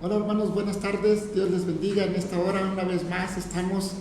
Hola hermanos, buenas tardes, Dios les bendiga. En esta hora una vez más estamos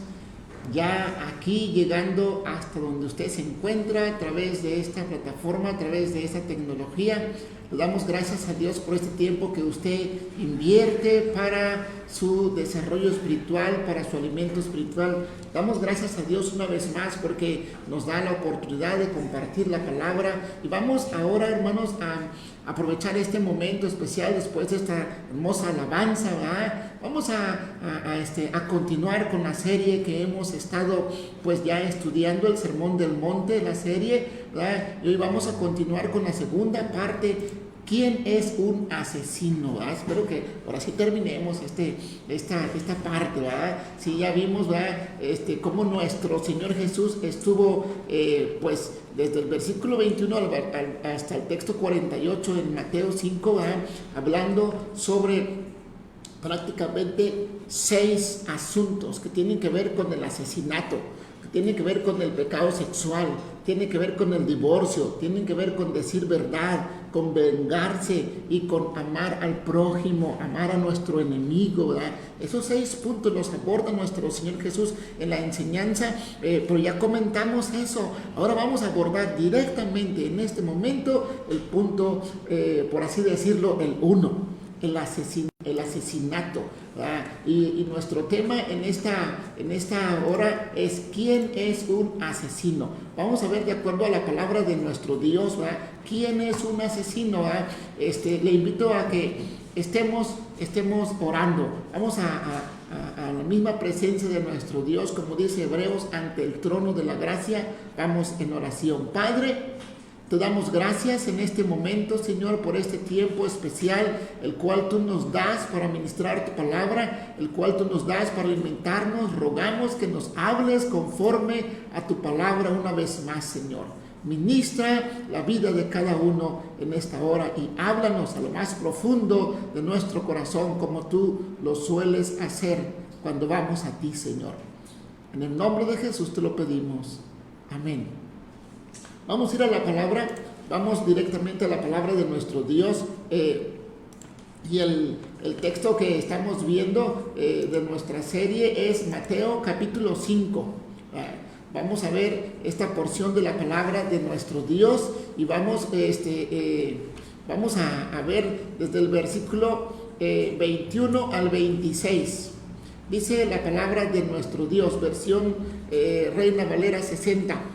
ya aquí llegando hasta donde usted se encuentra a través de esta plataforma, a través de esta tecnología. Le damos gracias a Dios por este tiempo que usted invierte para su desarrollo espiritual, para su alimento espiritual. Damos gracias a Dios una vez más porque nos da la oportunidad de compartir la palabra. Y vamos ahora, hermanos, a aprovechar este momento especial después de esta hermosa alabanza, ¿verdad? Vamos a continuar con la serie que hemos estado pues ya estudiando, el Sermón del Monte, la serie, ¿verdad? Y hoy vamos a continuar con la segunda parte. ¿Quién es un asesino? ¿Verdad? Espero que ahora sí terminemos esta parte, ¿verdad? Sí, ya vimos, ¿verdad? Cómo nuestro Señor Jesús estuvo, pues, desde el versículo 21 hasta el texto 48 en Mateo 5, ¿verdad? Hablando sobre prácticamente 6 asuntos que tienen que ver con el asesinato, que tienen que ver con el pecado sexual, tienen que ver con el divorcio, tienen que ver con decir verdad, con vengarse y con amar al prójimo, amar a nuestro enemigo, ¿verdad? Esos 6 puntos los aborda nuestro Señor Jesús en la enseñanza, pero ya comentamos eso. Ahora vamos a abordar directamente en este momento el punto, por así decirlo, el 1. El asesinato, y nuestro tema en esta hora es ¿quién es un asesino? Vamos a ver de acuerdo a la palabra de nuestro Dios, ¿verdad? ¿Quién es un asesino? Le invito a que estemos orando. Vamos a la misma presencia de nuestro Dios, como dice Hebreos, ante el trono de la gracia. Vamos en oración. Padre, te damos gracias en este momento, Señor, por este tiempo especial, el cual tú nos das para ministrar tu palabra, el cual tú nos das para alimentarnos. Rogamos que nos hables conforme a tu palabra una vez más, Señor. Ministra la vida de cada uno en esta hora y háblanos a lo más profundo de nuestro corazón, como tú lo sueles hacer cuando vamos a ti, Señor. En el nombre de Jesús te lo pedimos. Amén. Vamos a ir a la palabra, vamos directamente a la palabra de nuestro Dios, y el texto que estamos viendo de nuestra serie es Mateo capítulo 5. Vamos a ver esta porción de la palabra de nuestro Dios y vamos a ver desde el versículo 21 al 26. Dice la palabra de nuestro Dios, versión Reina Valera 60.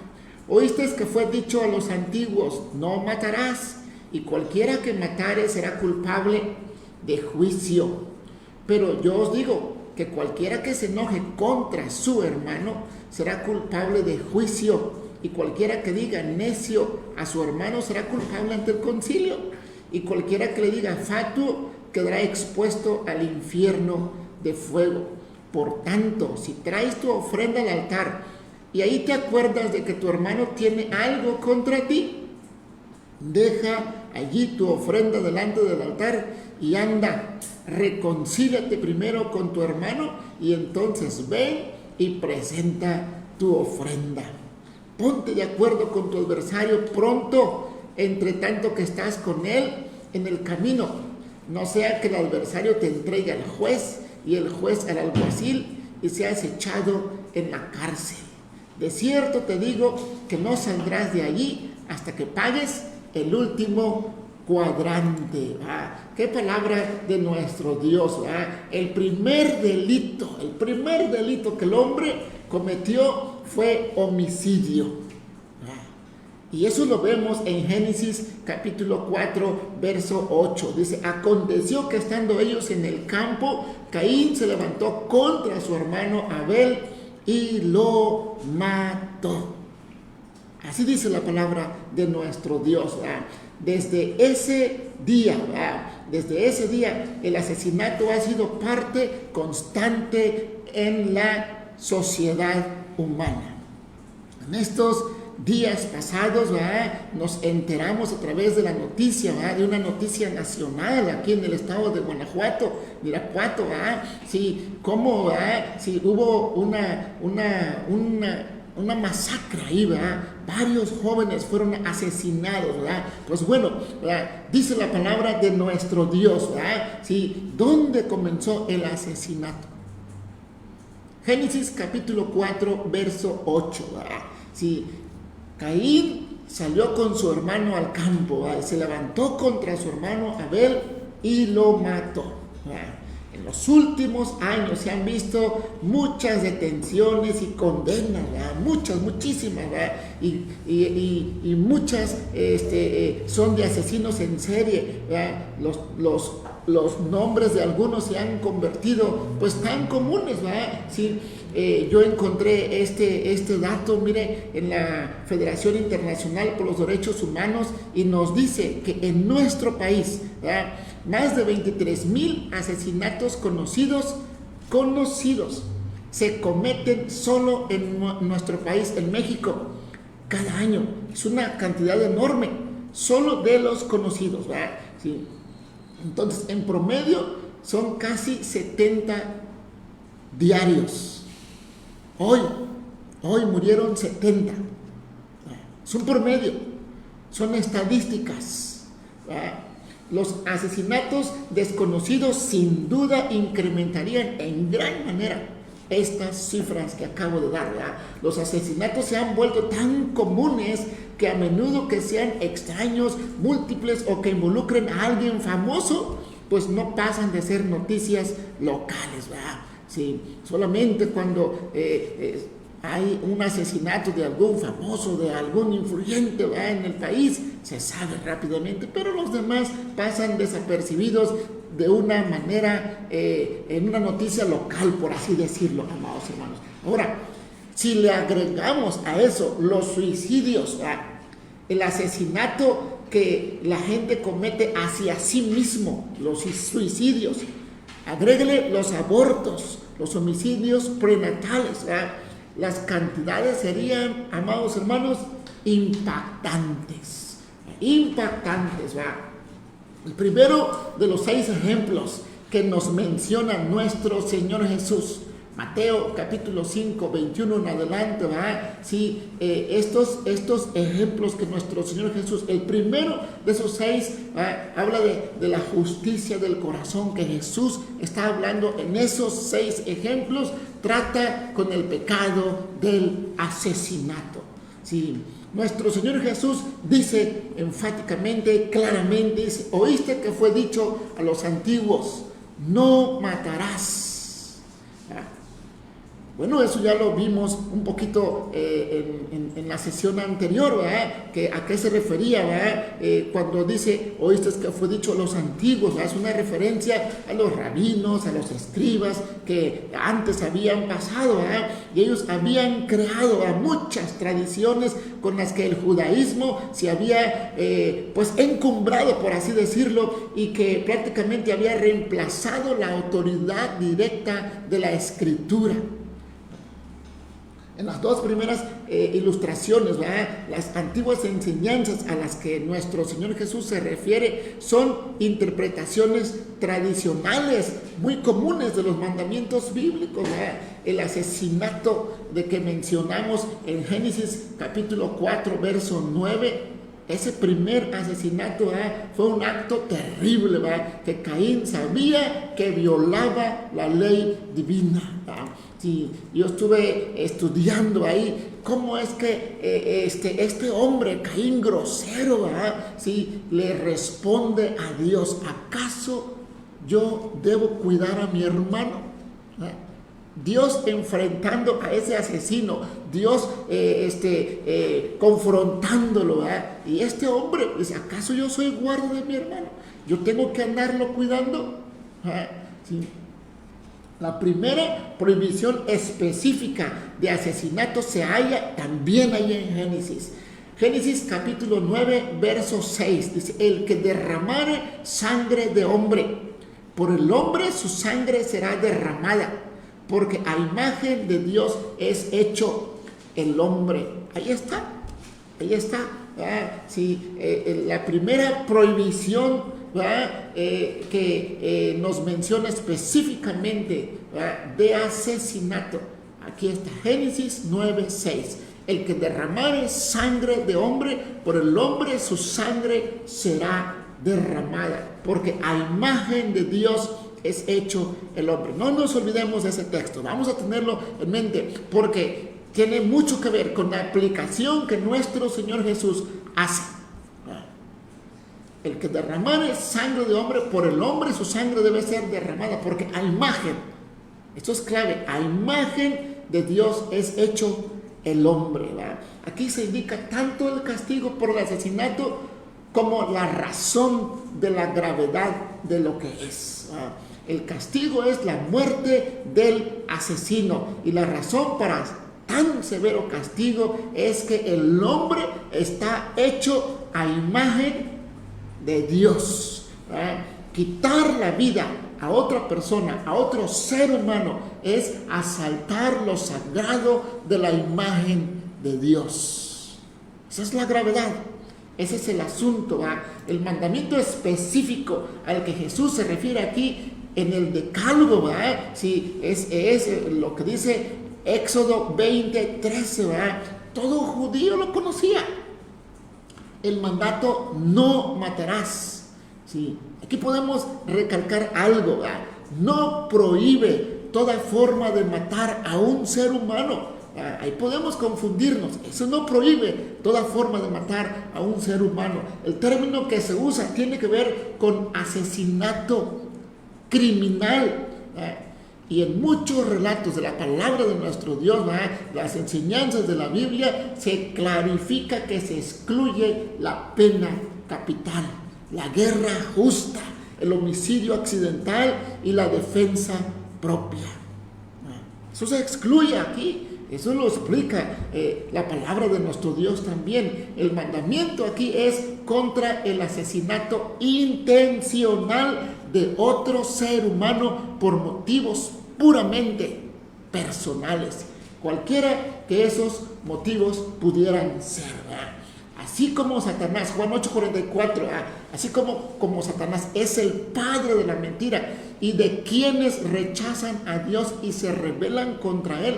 Oísteis que fue dicho a los antiguos, no matarás, y cualquiera que matare será culpable de juicio. Pero yo os digo que cualquiera que se enoje contra su hermano será culpable de juicio, y cualquiera que diga necio a su hermano será culpable ante el concilio, y cualquiera que le diga fatuo quedará expuesto al infierno de fuego. Por tanto, si traes tu ofrenda al altar, y ahí te acuerdas de que tu hermano tiene algo contra ti, deja allí tu ofrenda delante del altar y anda, reconcíliate primero con tu hermano y entonces ven y presenta tu ofrenda. Ponte de acuerdo con tu adversario pronto, entre tanto que estás con él en el camino. No sea que el adversario te entregue al juez y el juez al alguacil y seas echado en la cárcel. De cierto te digo que no saldrás de allí hasta que pagues el último cuadrante. Qué palabra de nuestro Dios. El primer delito que el hombre cometió fue homicidio. Y eso lo vemos en Génesis capítulo 4, verso 8. Dice, aconteció que estando ellos en el campo, Caín se levantó contra su hermano Abel y lo mató. Así dice la palabra de nuestro Dios. Desde ese día, el asesinato ha sido parte constante en la sociedad humana. En estos días pasados, nos enteramos a través de la noticia, de una noticia nacional aquí en el estado de Guanajuato, Irapuato, sí, cómo, sí, hubo una masacre ahí, ¿verdad? Varios jóvenes fueron asesinados, ¿verdad? Pues bueno, ¿verdad? Dice la palabra de nuestro Dios, ¿verdad? Sí, ¿dónde comenzó el asesinato? Génesis capítulo 4, verso 8, ¿verdad? Sí, Caín salió con su hermano al campo, ¿verdad? Se levantó contra su hermano Abel y lo mató, ¿verdad? En los últimos años se han visto muchas detenciones y condenas, ¿verdad? Muchísimas, ¿verdad? Y muchas son de asesinos en serie, ¿verdad? Los nombres de algunos se han convertido pues tan comunes, ¿verdad? Sí, yo encontré este dato, mire, en la Federación Internacional por los Derechos Humanos, y nos dice que en nuestro país, ¿verdad?, más de 23,000 asesinatos conocidos se cometen solo en nuestro país, en México, cada año. Es una cantidad enorme, solo de los conocidos, ¿verdad? Sí. Entonces, en promedio son casi 70 diarios. Hoy murieron 70. Es un promedio, son estadísticas, ¿verdad? Los asesinatos desconocidos sin duda incrementarían en gran manera estas cifras que acabo de dar, ¿verdad? Los asesinatos se han vuelto tan comunes que a menudo que sean extraños, múltiples o que involucren a alguien famoso, pues no pasan de ser noticias locales, ¿verdad? Sí, solamente cuando hay un asesinato de algún famoso, de algún influyente, ¿verdad?, en el país, se sabe rápidamente, pero los demás pasan desapercibidos de una manera, en una noticia local, por así decirlo, amados hermanos. Ahora, si le agregamos a eso los suicidios, ¿verdad?, el asesinato que la gente comete hacia sí mismo, los suicidios, agréguele los abortos, los homicidios prenatales, ¿verdad?, las cantidades serían, amados hermanos, impactantes, ¿verdad? El primero de los 6 ejemplos que nos menciona nuestro Señor Jesús, Mateo capítulo 5, 21 en adelante, ¿verdad? Sí, estos ejemplos que nuestro Señor Jesús, el primero de esos 6, habla de la justicia del corazón que Jesús está hablando en esos 6 ejemplos, trata con el pecado del asesinato. Sí, nuestro Señor Jesús dice enfáticamente, claramente, dice: oíste que fue dicho a los antiguos, no matarás. Bueno, eso ya lo vimos un poquito en la sesión anterior, ¿verdad? Que ¿a qué se refería, verdad? Cuando dice, oíste que fue dicho a los antiguos, ¿verdad? Es una referencia a los rabinos, a los escribas que antes habían pasado, ¿verdad? Y ellos habían creado muchas tradiciones con las que el judaísmo se había pues encumbrado, por así decirlo, y que prácticamente había reemplazado la autoridad directa de la escritura. En las 2 primeras ilustraciones, ¿verdad?, las antiguas enseñanzas a las que nuestro Señor Jesús se refiere son interpretaciones tradicionales muy comunes de los mandamientos bíblicos, ¿verdad? El asesinato de que mencionamos en Génesis capítulo 4, verso 9, ese primer asesinato, ¿verdad?, fue un acto terrible, ¿verdad?, que Caín sabía que violaba la ley divina, ¿verdad? Sí, yo estuve estudiando ahí cómo es que este hombre, Caín grosero, ¿verdad?, sí, le responde a Dios: ¿acaso yo debo cuidar a mi hermano? ¿Verdad? Dios enfrentando a ese asesino, Dios confrontándolo, ¿verdad? Y este hombre dice: ¿acaso yo soy guarda de mi hermano? ¿Yo tengo que andarlo cuidando? ¿Verdad? Sí. La primera prohibición específica de asesinato se halla también ahí en Génesis. Génesis capítulo 9, verso 6, dice: el que derramare sangre de hombre, por el hombre su sangre será derramada, porque a imagen de Dios es hecho el hombre. Ahí está. Sí, la primera prohibición, ¿verdad?, que nos menciona específicamente, ¿verdad?, de asesinato. Aquí está Génesis 9:6. El que derramare sangre de hombre, por el hombre su sangre será derramada, porque a imagen de Dios es hecho el hombre. No nos olvidemos de ese texto, vamos a tenerlo en mente, porque tiene mucho que ver con la aplicación que nuestro Señor Jesús hace. El que derramare sangre de hombre, por el hombre su sangre debe ser derramada, porque a imagen, esto es clave, a imagen de Dios es hecho el hombre, ¿verdad? Aquí se indica tanto el castigo por el asesinato como la razón de la gravedad de lo que es, ¿verdad? El castigo es la muerte del asesino, y la razón para tan severo castigo es que el hombre está hecho a imagen de Dios, ¿verdad? Quitar la vida a otra persona, a otro ser humano, es asaltar lo sagrado de la imagen de Dios. Esa es la gravedad, ese es el asunto, ¿verdad? El mandamiento específico al que Jesús se refiere aquí en el decálogo, ¿verdad? Sí, es lo que dice Éxodo 20:13, ¿verdad? Todo judío lo conocía. El mandato no matarás. Sí, aquí podemos recalcar algo, ¿verdad? No prohíbe toda forma de matar a un ser humano. Ahí podemos confundirnos. Eso no prohíbe toda forma de matar a un ser humano. El término que se usa tiene que ver con asesinato criminal, ¿verdad? Y en muchos relatos de la palabra de nuestro Dios, ¿verdad?, las enseñanzas de la Biblia, se clarifica que se excluye la pena capital, la guerra justa, el homicidio accidental y la defensa propia. Eso se excluye aquí. Eso lo explica la palabra de nuestro Dios también. El mandamiento aquí es contra el asesinato intencional de otro ser humano por motivos puramente personales, cualquiera que esos motivos pudieran ser, ¿verdad? Así como Satanás, Juan 8:44, así como Satanás es el padre de la mentira y de quienes rechazan a Dios y se rebelan contra él,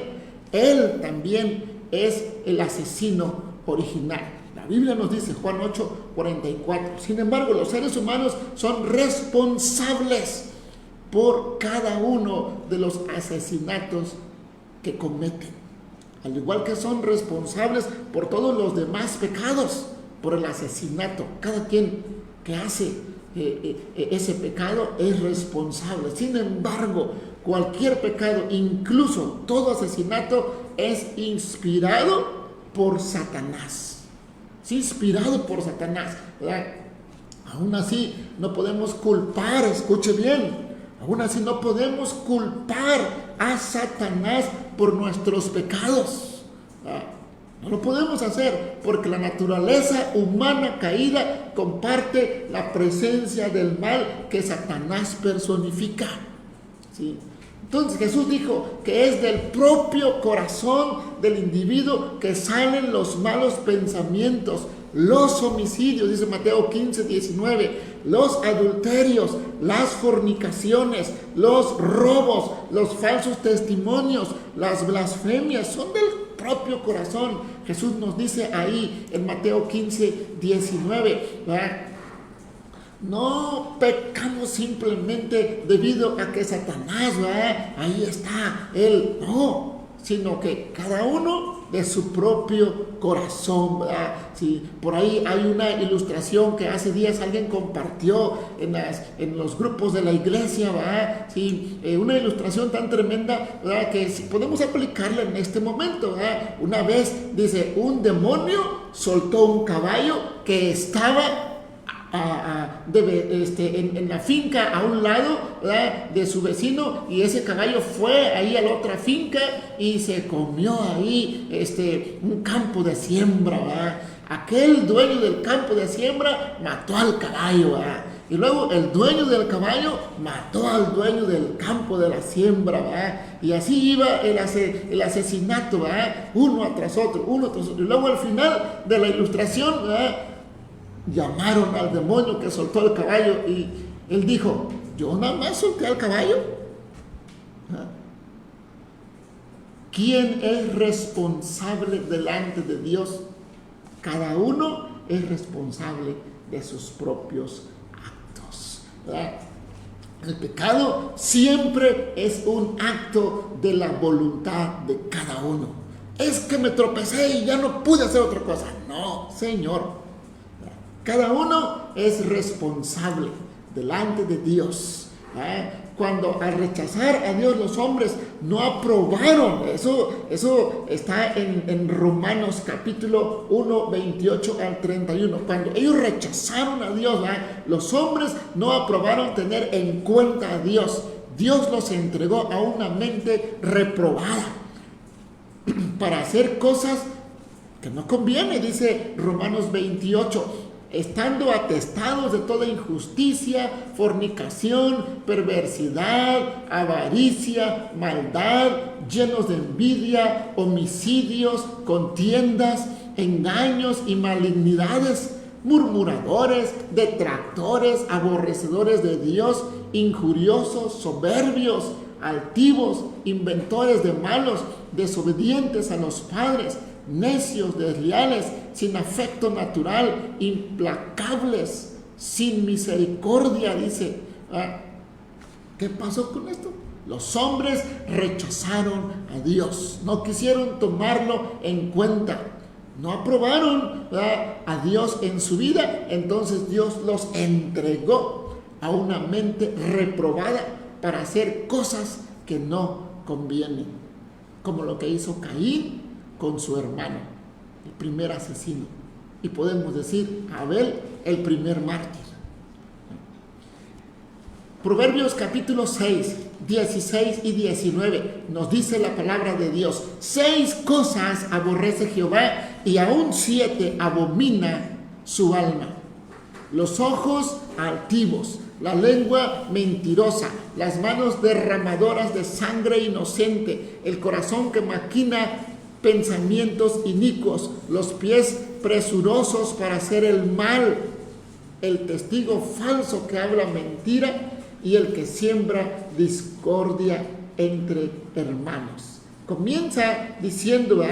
él también es el asesino original. La Biblia nos dice, Juan 8:44, sin embargo, los seres humanos son responsables por cada uno de los asesinatos que cometen, al igual que son responsables por todos los demás pecados, por el asesinato. Cada quien que hace ese pecado es responsable. Sin embargo, cualquier pecado, incluso todo asesinato, es inspirado por Satanás. Es inspirado por Satanás, ¿verdad? Aún así no podemos culpar, escuche bien, aún así no podemos culpar a Satanás por nuestros pecados. No lo podemos hacer porque la naturaleza humana caída comparte la presencia del mal que Satanás personifica. ¿Sí? Entonces Jesús dijo que es del propio corazón del individuo que salen los malos pensamientos, los homicidios, dice Mateo 15:19, los adulterios, las fornicaciones, los robos, los falsos testimonios, las blasfemias, son del propio corazón. Jesús nos dice ahí en Mateo 15:19, ¿verdad? No pecamos simplemente debido a que Satanás, ¿verdad?, ahí está él, no, sino que cada uno de su propio corazón, ¿verdad? Sí, por ahí hay una ilustración que hace días alguien compartió en los grupos de la iglesia, ¿verdad? Sí, una ilustración tan tremenda, ¿verdad?, que si podemos aplicarla en este momento, ¿verdad? Una vez, dice, un demonio soltó un caballo que estaba en la finca a un lado, ¿verdad?, de su vecino, y ese caballo fue ahí a la otra finca y se comió ahí un campo de siembra, ¿verdad? Aquel dueño del campo de siembra mató al caballo, ¿verdad? Y luego el dueño del caballo mató al dueño del campo de la siembra, ¿verdad? Y así iba el asesinato, ¿verdad?, uno tras otro. Y luego al final de la ilustración, ¿verdad?, llamaron al demonio que soltó el caballo y él dijo, yo nada más solté al caballo. ¿Quién es responsable delante de Dios? Cada uno es responsable de sus propios actos, ¿verdad? El pecado siempre es un acto de la voluntad de cada uno. Es que me tropecé y ya no pude hacer otra cosa. No, Señor. Cada uno es responsable delante de Dios. Cuando al rechazar a Dios los hombres no aprobaron, eso está en Romanos capítulo 1, 28 al 31. Cuando ellos rechazaron a Dios, los hombres no aprobaron tener en cuenta a Dios. Dios los entregó a una mente reprobada para hacer cosas que no conviene, dice Romanos 28. Estando atestados de toda injusticia, fornicación, perversidad, avaricia, maldad, llenos de envidia, homicidios, contiendas, engaños y malignidades, murmuradores, detractores, aborrecedores de Dios, injuriosos, soberbios, altivos, inventores de malos, desobedientes a los padres, necios, desleales, sin afecto natural, implacables, sin misericordia, dice. ¿Qué pasó con esto? Los hombres rechazaron a Dios, no quisieron tomarlo en cuenta, no aprobaron a Dios en su vida. Entonces Dios los entregó a una mente reprobada para hacer cosas que no convienen, como lo que hizo Caín con su hermano, el primer asesino, y podemos decir Abel, el primer mártir. Proverbios capítulo 6, 16 y 19 nos dice la palabra de Dios: 6 cosas aborrece Jehová y aún 7 abomina su alma: los ojos altivos, la lengua mentirosa, las manos derramadoras de sangre inocente, el corazón que maquina pensamientos inicuos, los pies presurosos para hacer el mal, el testigo falso que habla mentira y el que siembra discordia entre hermanos. Comienza diciendo,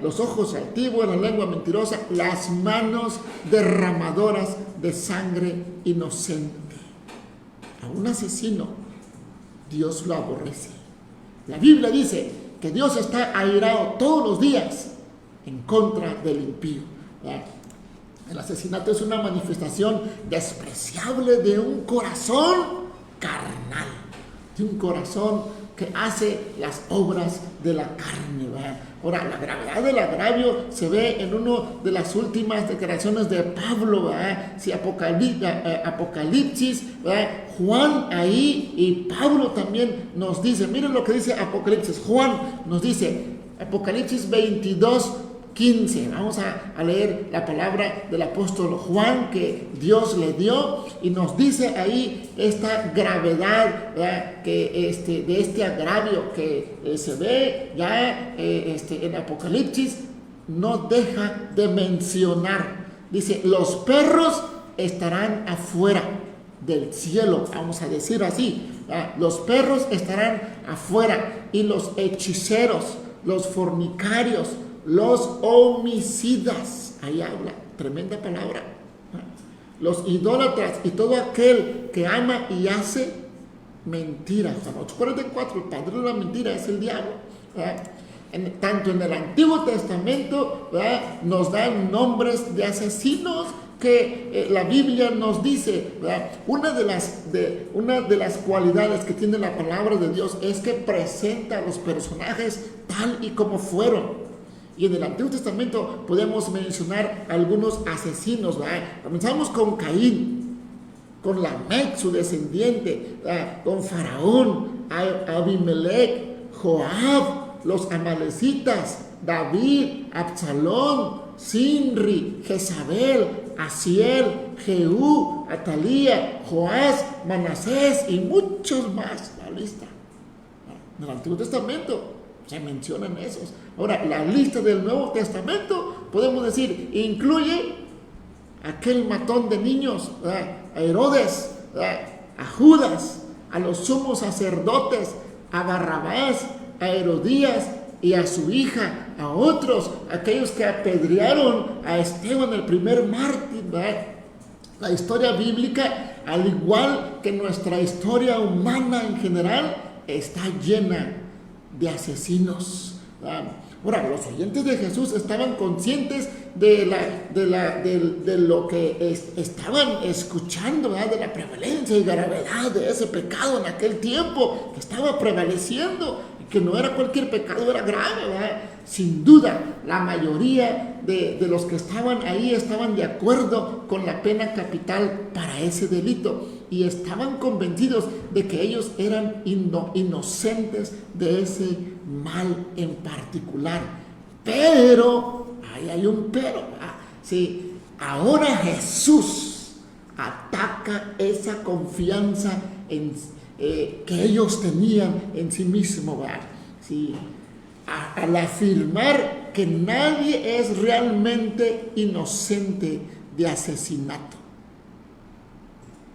los ojos altivos, la lengua mentirosa, las manos derramadoras de sangre inocente. A un asesino Dios lo aborrece. La Biblia dice que Dios está airado todos los días en contra del impío. El asesinato es una manifestación despreciable de un corazón carnal, de un corazón que hace las obras de la carne. Ahora, la gravedad del agravio se ve en una de las últimas declaraciones de Pablo. Si Apocalipsis, Juan ahí y Pablo también nos dice, miren lo que dice Apocalipsis. Juan nos dice, Apocalipsis 22, 15. Vamos a leer la palabra del apóstol Juan que Dios le dio y nos dice ahí esta gravedad de este agravio que se ve ya en Apocalipsis. No deja de mencionar, dice, los perros estarán afuera del cielo, vamos a decir así, los perros estarán afuera, y los hechiceros, los fornicarios, los homicidas, ahí habla, tremenda palabra, los idólatras y todo aquel que ama y hace mentira. Juan 8:44, el padre de la mentira es el diablo. Tanto en el Antiguo Testamento nos dan nombres de asesinos que la Biblia nos dice. Una de las cualidades que tiene la palabra de Dios es que presenta a los personajes tal y como fueron. Y en el Antiguo Testamento podemos mencionar algunos asesinos. Comenzamos con Caín, con Lamec, su descendiente, con Faraón, Abimelech, Joab, los amalecitas, David, Absalón, Sinri, Jezabel, Asiel, Jehú, Atalía, Joás, Manasés y muchos más. La lista. En el Antiguo Testamento se mencionan esos. Ahora, la lista del Nuevo Testamento, podemos decir, incluye aquel matón de niños, a Herodes, a Judas, a los sumos sacerdotes, a Barrabás, a Herodías, y a su hija, a otros, aquellos que apedrearon a Esteban, el primer mártir, ¿verdad? La historia bíblica, al igual que nuestra historia humana en general, está llena de asesinos, ¿verdad? Ahora, los oyentes de Jesús estaban conscientes de lo que estaban escuchando, ¿verdad? De la prevalencia y gravedad de ese pecado en aquel tiempo que estaba prevaleciendo, que no era cualquier pecado, era grave, ¿verdad? Sin duda, la mayoría de los que estaban ahí estaban de acuerdo con la pena capital para ese delito y estaban convencidos de que ellos eran inocentes de ese mal en particular. Pero, ahí hay un pero, ¿verdad? Sí, ahora Jesús ataca esa confianza que ellos tenían en sí mismos, ¿verdad? Sí, al afirmar que nadie es realmente inocente de asesinato.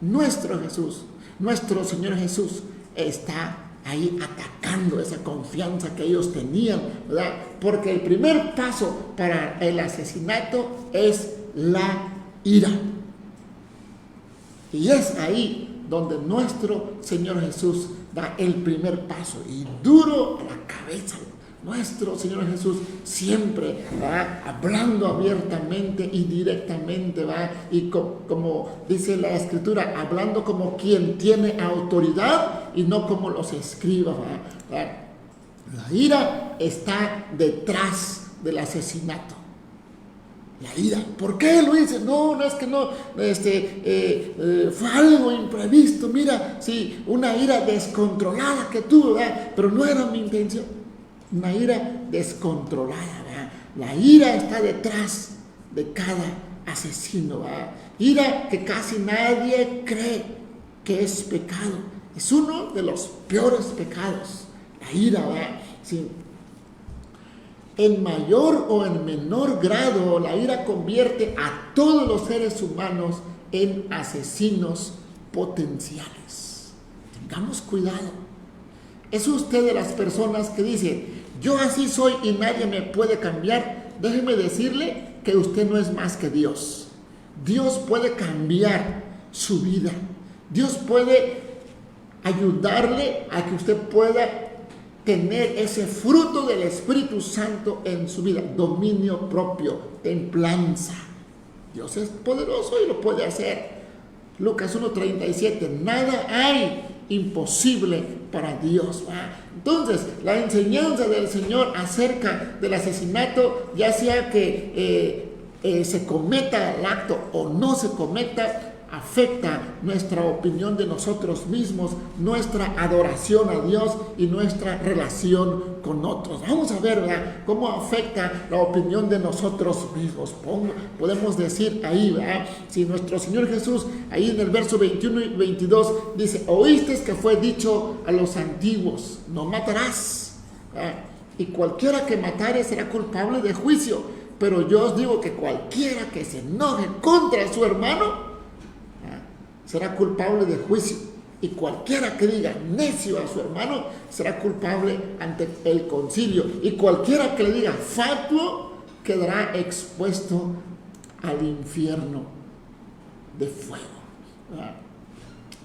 Nuestro Jesús, nuestro Señor Jesús, está ahí atacando esa confianza que ellos tenían, ¿verdad? Porque el primer paso para el asesinato es la ira. Y es ahí donde nuestro Señor Jesús da el primer paso y duro a la cabeza. Nuestro Señor Jesús siempre va hablando abiertamente y directamente, va, y como dice la Escritura, hablando como quien tiene autoridad y no como los escribas, ¿va? La ira está detrás del asesinato. La ira, ¿por qué lo dice? No es que no, fue algo imprevisto, mira, sí, una ira descontrolada que tuve, ¿verdad? Pero no era mi intención, una ira descontrolada, ¿verdad? La ira está detrás de cada asesino, ¿verdad? Ira que casi nadie cree que es pecado, es uno de los peores pecados, la ira, ¿verdad? Sí. En mayor o en menor grado, la ira convierte a todos los seres humanos en asesinos potenciales. Tengamos cuidado. ¿Es usted de las personas que dice, yo así soy y nadie me puede cambiar? Déjeme decirle que usted no es más que Dios. Dios puede cambiar su vida. Dios puede ayudarle a que usted pueda tener ese fruto del Espíritu Santo en su vida, dominio propio, templanza. Dios es poderoso y lo puede hacer. Lucas 1:37, nada hay imposible para Dios, ¿va? Entonces, la enseñanza del Señor acerca del asesinato, ya sea que se cometa el acto o no se cometa, afecta nuestra opinión de nosotros mismos, nuestra adoración a Dios y nuestra relación con otros. Vamos a ver, ¿verdad?, cómo afecta la opinión de nosotros mismos. Podemos decir ahí, ¿verdad?, si nuestro Señor Jesús, ahí en el verso 21 y 22, dice, oísteis que fue dicho a los antiguos, no matarás, ¿verdad?, y cualquiera que matare será culpable de juicio, pero yo os digo que cualquiera que se enoje contra su hermano será culpable de juicio, y cualquiera que diga necio a su hermano será culpable ante el concilio, y cualquiera que le diga fatuo quedará expuesto al infierno de fuego.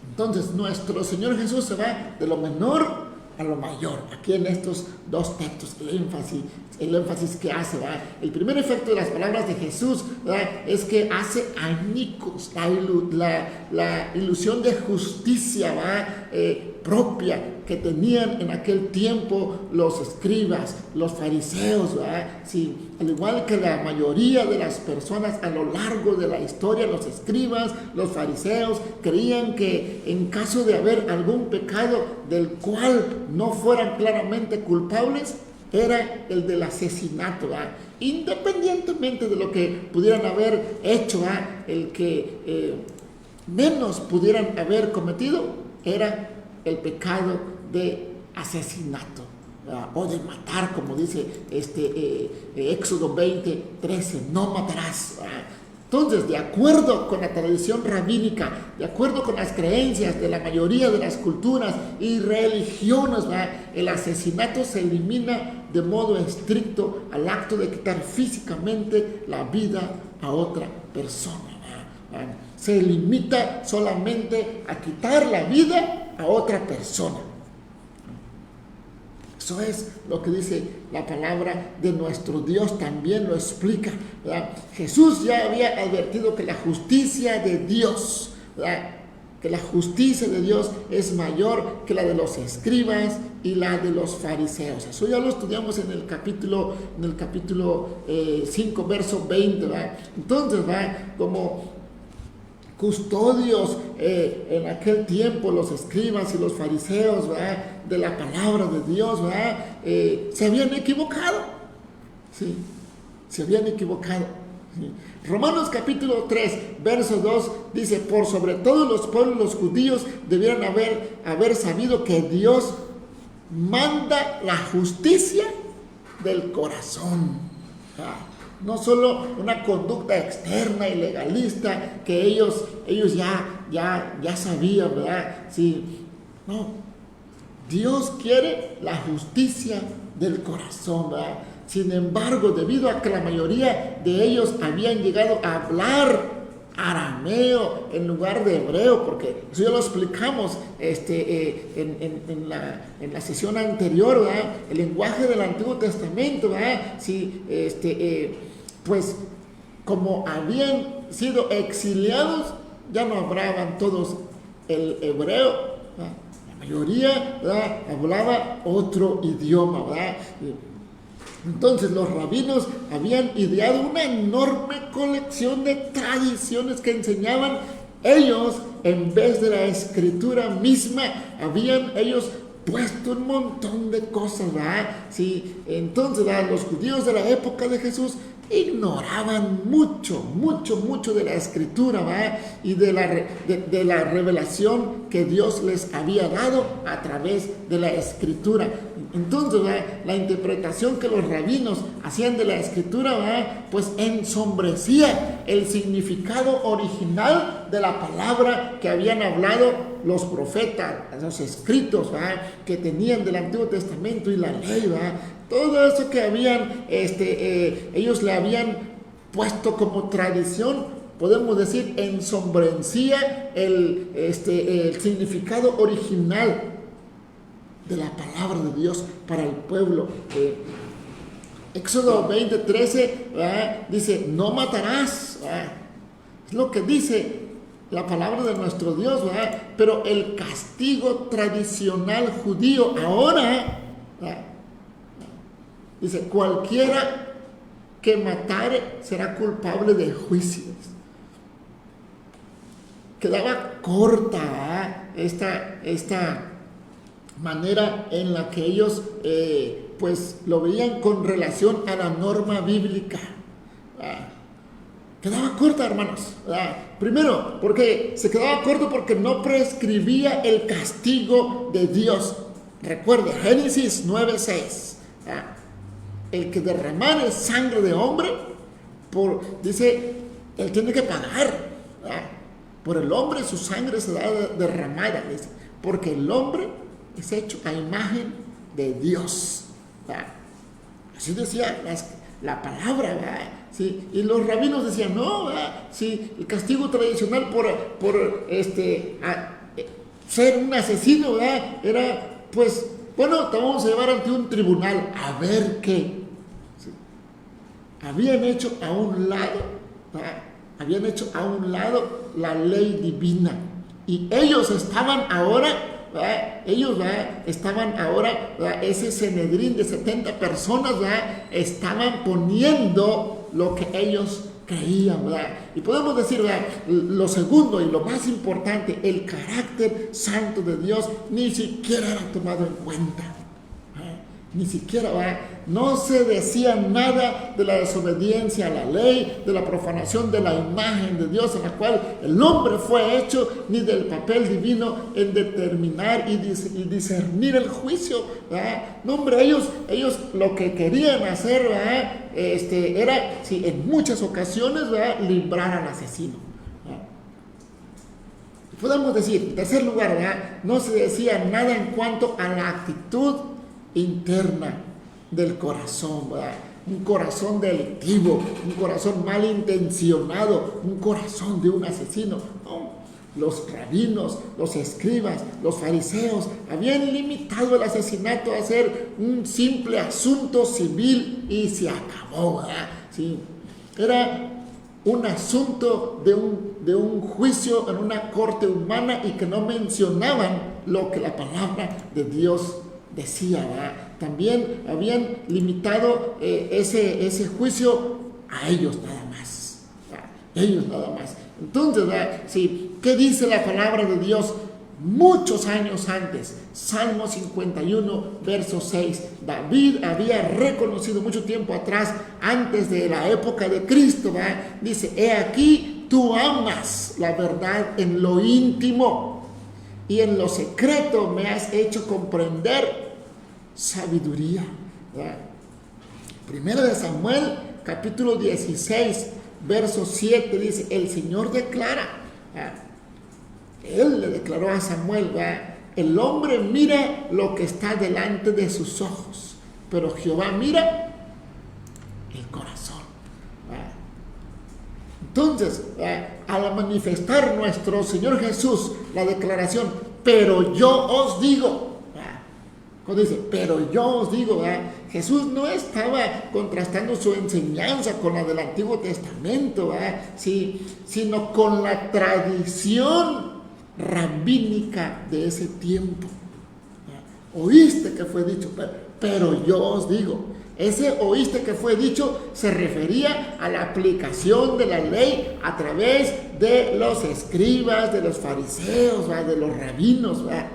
Entonces nuestro Señor Jesús se va de lo menor a lo mayor, aquí en estos dos textos, el énfasis que hace, ¿verdad? El primer efecto de las palabras de Jesús, ¿verdad?, es que hace añicos la ilusión de justicia, ¿verdad?, propia que tenían en aquel tiempo los escribas, los fariseos, ¿verdad? Sí, al igual que la mayoría de las personas a lo largo de la historia, los escribas, los fariseos creían que en caso de haber algún pecado del cual no fueran claramente culpables, era el del asesinato, ¿verdad?, independientemente de lo que pudieran haber hecho, ¿verdad?, el que menos pudieran haber cometido era el pecado de asesinato, ¿verdad?, o de matar, como dice Éxodo 20:13, no matarás, ¿verdad? Entonces, de acuerdo con la tradición rabínica, de acuerdo con las creencias de la mayoría de las culturas y religiones, ¿verdad?, el asesinato se elimina de modo estricto al acto de quitar físicamente la vida a otra persona. Se limita solamente a quitar la vida a otra persona. Eso es lo que dice la palabra de nuestro Dios, también lo explica, ¿verdad? Jesús ya había advertido que la justicia de Dios, ¿verdad?, que la justicia de Dios es mayor que la de los escribas y la de los fariseos. Eso ya lo estudiamos en el capítulo 5, verso 20, ¿verdad? Entonces, ¿verdad?, como custodios en aquel tiempo, los escribas y los fariseos, ¿verdad?, de la palabra de Dios, ¿verdad?, se habían equivocado. Sí, se habían equivocado. Sí. Romanos capítulo 3, verso 2 dice: por sobre todos los pueblos, los judíos debieran haber sabido que Dios manda la justicia del corazón. No solo una conducta externa y legalista que ellos ya sabían, ¿verdad? Sí, no. Dios quiere la justicia del corazón, ¿verdad? Sin embargo, debido a que la mayoría de ellos habían llegado a hablar arameo en lugar de hebreo, porque eso ya lo explicamos en la sesión anterior, ¿verdad? El lenguaje del Antiguo Testamento, ¿verdad? Sí, pues como habían sido exiliados, ya no hablaban todos el hebreo, ¿verdad? La mayoría, ¿verdad?, hablaba otro idioma, ¿verdad? Entonces los rabinos habían ideado una enorme colección de tradiciones que enseñaban ellos, en vez de la escritura misma, habían ellos puesto un montón de cosas, ¿verdad? Sí, entonces, ¿verdad?, los judíos de la época de Jesús ignoraban mucho de la escritura, ¿verdad?, y de la revelación que Dios les había dado a través de la escritura. Entonces, ¿verdad?, la interpretación que los rabinos hacían de la escritura, ¿verdad?, pues ensombrecía el significado original de la palabra que habían hablado los profetas, los escritos, ¿verdad?, que tenían del Antiguo Testamento y la ley, ¿verdad? Todo eso que habían, ellos le habían puesto como tradición, podemos decir, ensombrecía el significado original de la palabra de Dios para el pueblo. Éxodo 20:13, ¿verdad?, dice: no matarás, ¿verdad? Es lo que dice la palabra de nuestro Dios, ¿verdad? Pero el castigo tradicional judío ahora, ¿verdad?, dice: cualquiera que matare será culpable de juicios. Quedaba corta, ¿verdad?, esta manera en la que ellos pues lo veían con relación a la norma bíblica. Quedaba corta, hermanos, ¿verdad? Primero, porque se quedaba corto porque no prescribía el castigo de Dios. Recuerde, Génesis 9:6, ¿verdad? El que derramare sangre de hombre, dice, él tiene que pagar, ¿verdad? Por el hombre su sangre será derramada, dice, porque el hombre es hecho a imagen de Dios, ¿verdad? Así decía la palabra, ¿verdad? Sí, y los rabinos decían: no, ¿verdad? Sí, el castigo tradicional por ser un asesino, ¿verdad?, era, pues, bueno, te vamos a llevar ante un tribunal a ver qué. Sí. Habían hecho a un lado, ¿verdad?, habían hecho a un lado la ley divina, y ellos estaban ahora, ¿verdad?, ¿verdad?, ese Sanedrín de 70 personas, ¿verdad?, estaban poniendo lo que ellos creían, ¿verdad? Y podemos decir, ¿verdad?, lo segundo y lo más importante, el carácter santo de Dios ni siquiera era tomado en cuenta, ¿verdad? Ni siquiera, ¿verdad?, no se decía nada de la desobediencia a la ley, de la profanación de la imagen de Dios en la cual el hombre fue hecho, ni del papel divino en determinar y discernir el juicio, ¿verdad? No, hombre, ellos lo que querían hacer, ¿verdad?, era, sí, en muchas ocasiones, ¿verdad?, librar al asesino, ¿verdad? Podemos decir, en tercer lugar, ¿verdad?, no se decía nada en cuanto a la actitud interna del corazón, ¿verdad? Un corazón delictivo, un corazón malintencionado, un corazón de un asesino. No. Los rabinos, los escribas, los fariseos habían limitado el asesinato a ser un simple asunto civil y se acabó, ¿verdad? Sí. Era un asunto de un juicio en una corte humana y que no mencionaban lo que la palabra de Dios decía, ¿verdad? También habían limitado ese juicio a ellos nada más, ¿verdad? Ellos nada más. Entonces, ¿verdad? Sí, ¿qué dice la palabra de Dios? Muchos años antes, Salmo 51, verso 6, David había reconocido mucho tiempo atrás, antes de la época de Cristo, ¿verdad? Dice, he aquí, tú amas la verdad en lo íntimo y en lo secreto me has hecho comprender sabiduría, ¿verdad? Primero de Samuel, capítulo 16, verso 7, dice, el Señor declara, ¿verdad? Él le declaró a Samuel, ¿verdad? El hombre mira lo que está delante de sus ojos, pero Jehová mira el corazón, ¿verdad? Entonces, al manifestar nuestro Señor Jesús la declaración, pero yo os digo, ¿verdad? Cuando dice, pero yo os digo, ¿verdad? Jesús no estaba contrastando su enseñanza con la del Antiguo Testamento, ¿verdad? Sí, sino con la tradición rabínica de ese tiempo. Oíste que fue dicho, pero yo os digo. Ese oíste que fue dicho se refería a la aplicación de la ley a través de los escribas, de los fariseos, ¿verdad? De los rabinos, ¿verdad?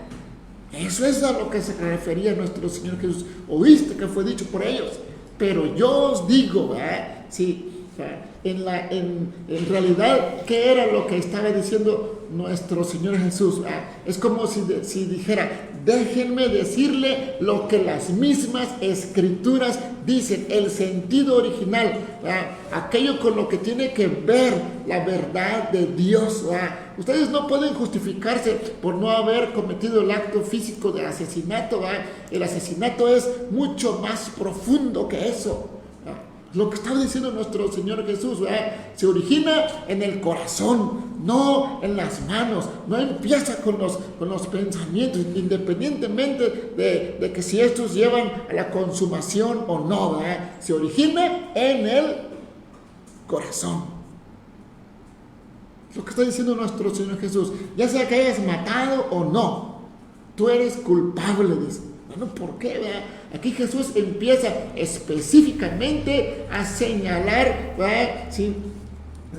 Eso es a lo que se refería nuestro Señor Jesús. Oíste que fue dicho por ellos, pero yo os digo, ¿verdad? Sí, en realidad, ¿qué era lo que estaba diciendo nuestro Señor Jesús? Es como si dijera, déjenme decirle lo que las mismas escrituras dicen, el sentido original, aquello con lo que tiene que ver la verdad de Dios. Ustedes no pueden justificarse por no haber cometido el acto físico de asesinato. El asesinato es mucho más profundo que eso. Lo que estaba diciendo nuestro Señor Jesús, se origina en el corazón, no en las manos. No empieza con los pensamientos, independientemente de que si estos llevan a la consumación o no, se origina en el corazón. Lo que está diciendo nuestro Señor Jesús, ya sea que hayas matado o no, tú eres culpable de eso. Bueno, ¿por qué? Aquí Jesús empieza específicamente a señalar, ¿sí?,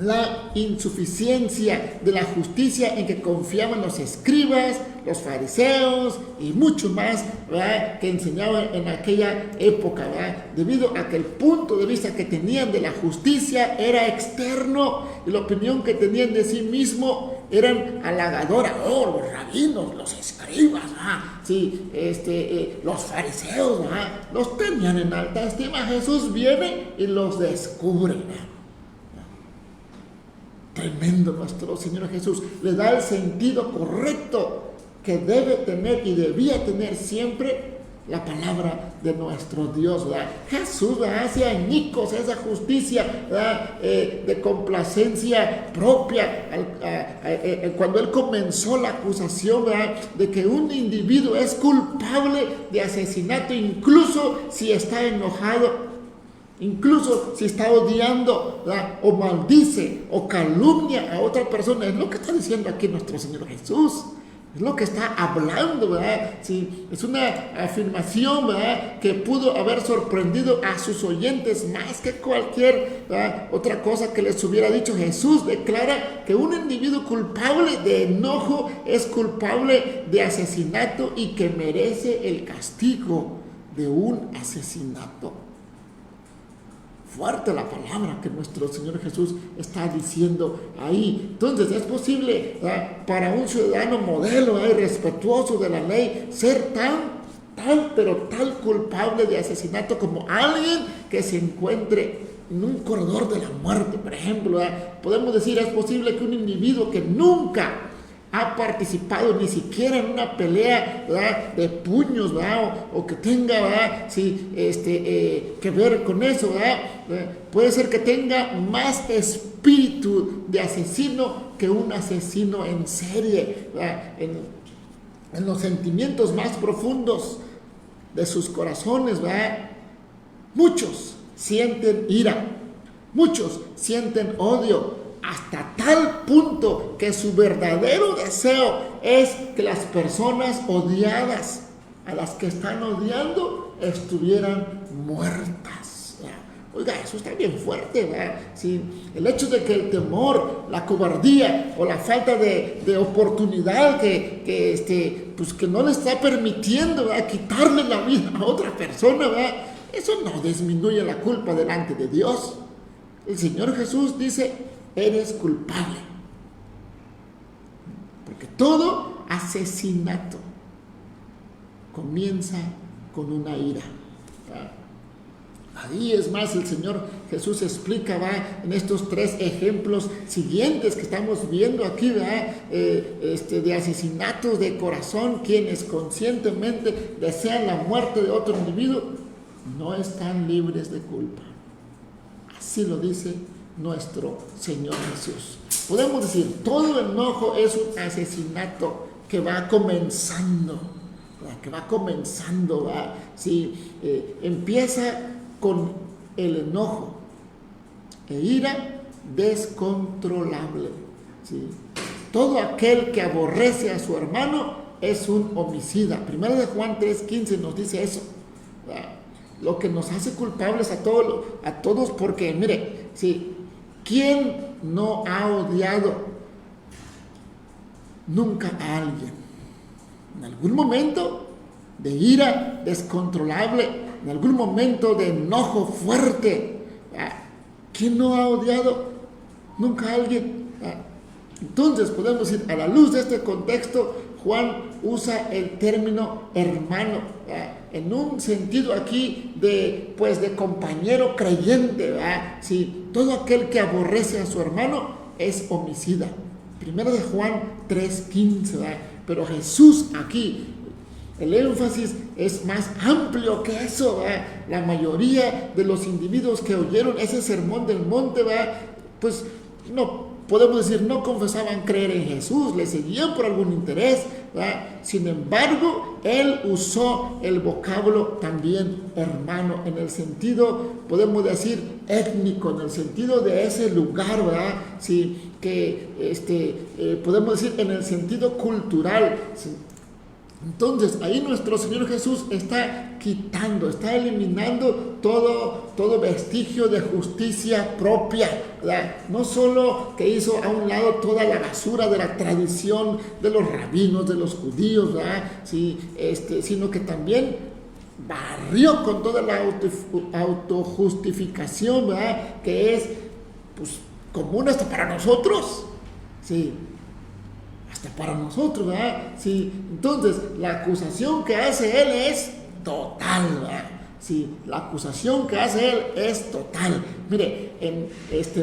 la insuficiencia de la justicia en que confiaban los escribas, los fariseos y mucho más, ¿verdad?, que enseñaban en aquella época, ¿verdad?, debido a que el punto de vista que tenían de la justicia era externo y la opinión que tenían de sí mismo eran halagadora. Los rabinos, los escribas, sí, los fariseos, los tenían en alta estima. Jesús viene y los descubre. Tremendo nuestro Señor Jesús. Le da el sentido correcto que debe tener y debía tener siempre la palabra de nuestro Dios, ¿verdad? Jesús, ¿verdad?, hace añicos esa justicia, ¿verdad?, de complacencia propia, cuando él comenzó la acusación, ¿verdad?, de que un individuo es culpable de asesinato, incluso si está enojado, incluso si está odiando, ¿verdad?, o maldice o calumnia a otra persona. Es lo que está diciendo aquí nuestro Señor Jesús. Es lo que está hablando, ¿verdad? Sí, es una afirmación, ¿verdad?, que pudo haber sorprendido a sus oyentes más que cualquier, ¿verdad?, otra cosa que les hubiera dicho. Jesús declara que un individuo culpable de enojo es culpable de asesinato y que merece el castigo de un asesinato. Fuerte la palabra que nuestro Señor Jesús está diciendo ahí. Entonces es posible, ¿verdad?, para un ciudadano modelo y respetuoso de la ley ser pero tal culpable de asesinato como alguien que se encuentre en un corredor de la muerte, por ejemplo, ¿verdad? Podemos decir, es posible que un individuo que nunca ha participado ni siquiera en una pelea, ¿verdad?, de puños, ¿verdad?, o que tenga, ¿verdad?, sí, que ver con eso, ¿verdad? Puede ser que tenga más espíritu de asesino que un asesino en serie, ¿verdad?, en los sentimientos más profundos de sus corazones, ¿verdad? Muchos sienten ira, muchos sienten odio, hasta tal punto que su verdadero deseo es que las personas odiadas, a las que están odiando, estuvieran muertas. Oiga, eso está bien fuerte, ¿verdad? Sí, el hecho de que el temor, la cobardía o la falta de oportunidad pues que no le está permitiendo, ¿verdad?, quitarle la vida a otra persona, ¿verdad?, eso no disminuye la culpa delante de Dios. El Señor Jesús dice: eres culpable. Porque todo asesinato comienza con una ira. Ahí es más, el Señor Jesús explica, ¿va?, en estos 3 ejemplos siguientes que estamos viendo aquí, ¿va?, de asesinatos de corazón, quienes conscientemente desean la muerte de otro individuo, no están libres de culpa. Así lo dice nuestro Señor Jesús. Podemos decir, todo enojo es un asesinato que va comenzando, ¿va? Sí, empieza con el enojo e ira descontrolable. ¿Sí? Todo aquel que aborrece a su hermano es un homicida. Primero de Juan 3:15 nos dice eso, ¿verdad? Lo que nos hace culpables a todos, porque mire, ¿sí?, ¿quién no ha odiado nunca a alguien? En algún momento de ira descontrolable, en algún momento de enojo fuerte, ¿quién no ha odiado nunca a alguien? Entonces podemos decir, a la luz de este contexto, Juan usa el término hermano, en un sentido aquí de compañero creyente, ¿verdad? Sí, todo aquel que aborrece a su hermano es homicida. Primero de Juan 3:15, ¿verdad? Pero Jesús aquí, el énfasis es más amplio que eso, ¿verdad? La mayoría de los individuos que oyeron ese sermón del monte, ¿verdad?, pues no podemos decir, no confesaban creer en Jesús, le seguían por algún interés, ¿verdad? Sin embargo, él usó el vocablo también hermano, en el sentido, podemos decir, étnico, en el sentido de ese lugar, ¿verdad? Sí, que podemos decir en el sentido cultural. ¿Sí? Entonces, ahí nuestro Señor Jesús está quitando, está eliminando todo vestigio de justicia propia, ¿verdad? No solo que hizo a un lado toda la basura de la tradición de los rabinos, de los judíos, ¿verdad? Sí, sino que también barrió con toda la autojustificación, ¿verdad?, que es, pues, común hasta para nosotros, sí. Hasta para nosotros, ¿verdad? Sí, entonces la acusación que hace él es total, ¿verdad? Sí, la acusación que hace él es total. Mire,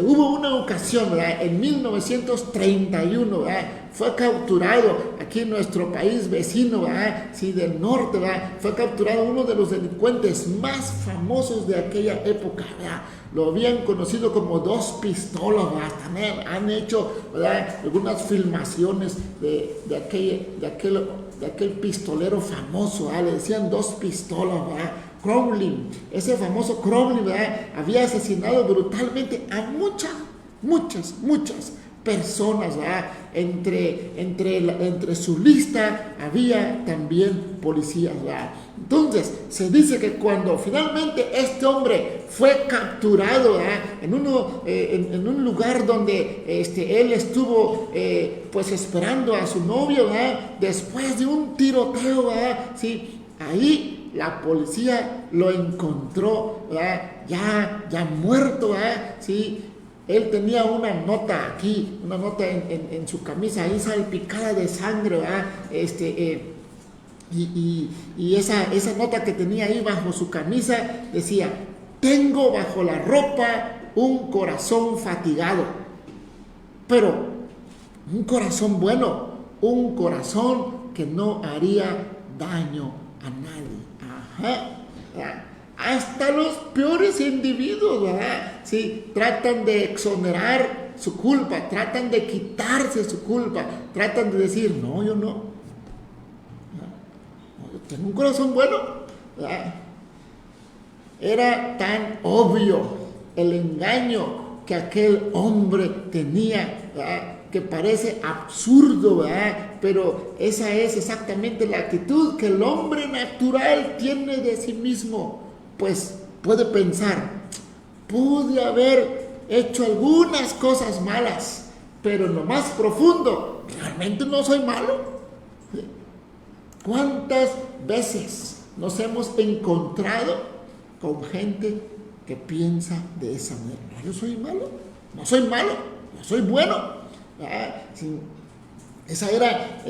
hubo una ocasión, ¿verdad?, en 1931, ¿verdad?, fue capturado aquí en nuestro país vecino, ¿verdad?, sí, del norte, ¿verdad?, fue capturado uno de los delincuentes más famosos de aquella época, ¿verdad? Lo habían conocido como Dos Pistolas, ¿verdad? También han hecho, ¿verdad?, algunas filmaciones de aquel pistolero famoso, ¿verdad? Le decían Dos Pistolas, ¿verdad? Crowley, ese famoso Crowley, ¿verdad?, había asesinado brutalmente a muchas personas, ¿verdad? Entre su lista había también policías, ¿verdad? Entonces se dice que cuando finalmente este hombre fue capturado, ¿verdad?, en un lugar donde él estuvo pues esperando a su novio, ¿verdad?, después de un tiroteo, ¿verdad?, sí, ahí la policía lo encontró, ¿verdad?, ya muerto, ¿verdad?, sí. Él tenía una nota aquí, una nota en su camisa, ahí salpicada de sangre, ¿verdad? Y esa nota que tenía ahí bajo su camisa decía: tengo bajo la ropa un corazón fatigado, pero un corazón bueno, un corazón que no haría daño a nadie. Ajá. Hasta los peores individuos, ¿verdad? Sí, tratan de exonerar su culpa, tratan de quitarse su culpa, tratan de decir, no, yo no. Yo tengo un corazón bueno, ¿verdad? Era tan obvio el engaño que aquel hombre tenía, ¿verdad?, que parece absurdo, ¿verdad? Pero esa es exactamente la actitud que el hombre natural tiene de sí mismo. Pues puede pensar, pude haber hecho algunas cosas malas, pero en lo más profundo, realmente no soy malo. ¿Cuántas veces nos hemos encontrado con gente que piensa de esa manera? No, yo soy malo, no soy malo, yo soy bueno. Sí. Esa era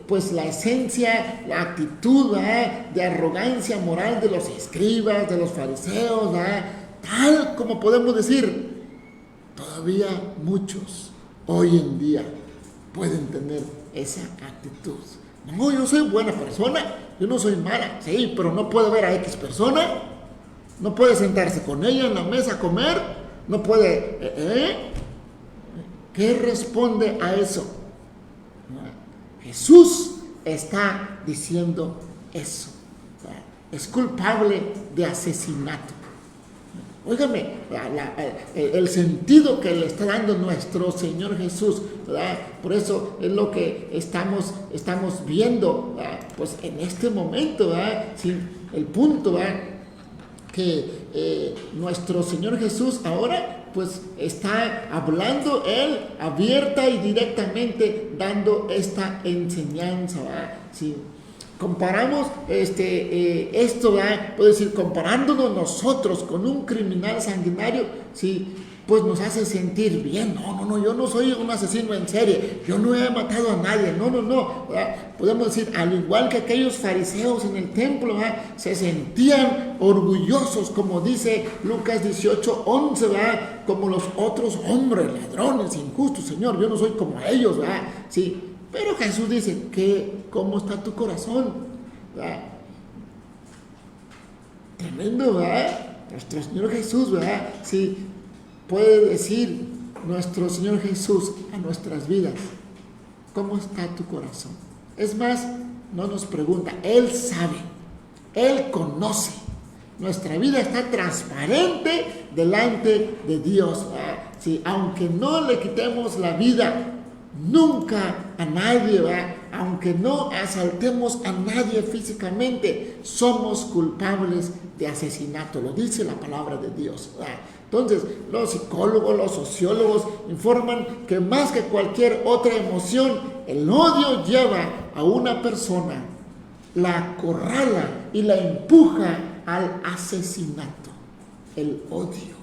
pues la esencia, la actitud de arrogancia moral de los escribas, de los fariseos, tal como podemos decir, todavía muchos hoy en día pueden tener esa actitud. No, yo soy buena persona, yo no soy mala, sí, pero no puede ver a X persona, no puede sentarse con ella en la mesa a comer, no puede... ¿Qué responde a eso? Jesús está diciendo eso. Es culpable de asesinato. Óigame, el sentido que le está dando nuestro Señor Jesús, ¿verdad? Por eso es lo que estamos viendo, ¿verdad?, pues en este momento, ¿verdad? Sí, el punto, ¿verdad?, que nuestro Señor Jesús ahora pues está hablando él abierta y directamente, dando esta enseñanza, ¿verdad? Sí. Comparamos esto, ¿verdad?, puedo decir, comparándonos nosotros con un criminal sanguinario, sí, pues nos hace sentir bien. No, yo no soy un asesino en serie, yo no he matado a nadie, no, ¿verdad? Podemos decir, al igual que aquellos fariseos en el templo, ¿verdad?, se sentían orgullosos, como dice Lucas 18:11, ¿verdad?, como los otros hombres, ladrones, injustos. Señor, yo no soy como ellos, ¿verdad? Sí, pero Jesús dice, ¿cómo está tu corazón? ¿Verdad? Tremendo, ¿verdad? Nuestro Señor Jesús, ¿verdad? Sí, puede decir nuestro Señor Jesús a nuestras vidas, ¿cómo está tu corazón? Es más, no nos pregunta, Él sabe, Él conoce. Nuestra vida está transparente delante de Dios. Sí, aunque no le quitemos la vida nunca a nadie, ¿verdad?, aunque no asaltemos a nadie físicamente, somos culpables de asesinato, lo dice la palabra de Dios, ¿verdad? Entonces, los psicólogos, los sociólogos informan que más que cualquier otra emoción, el odio lleva a una persona, la acorrala y la empuja al asesinato. El odio.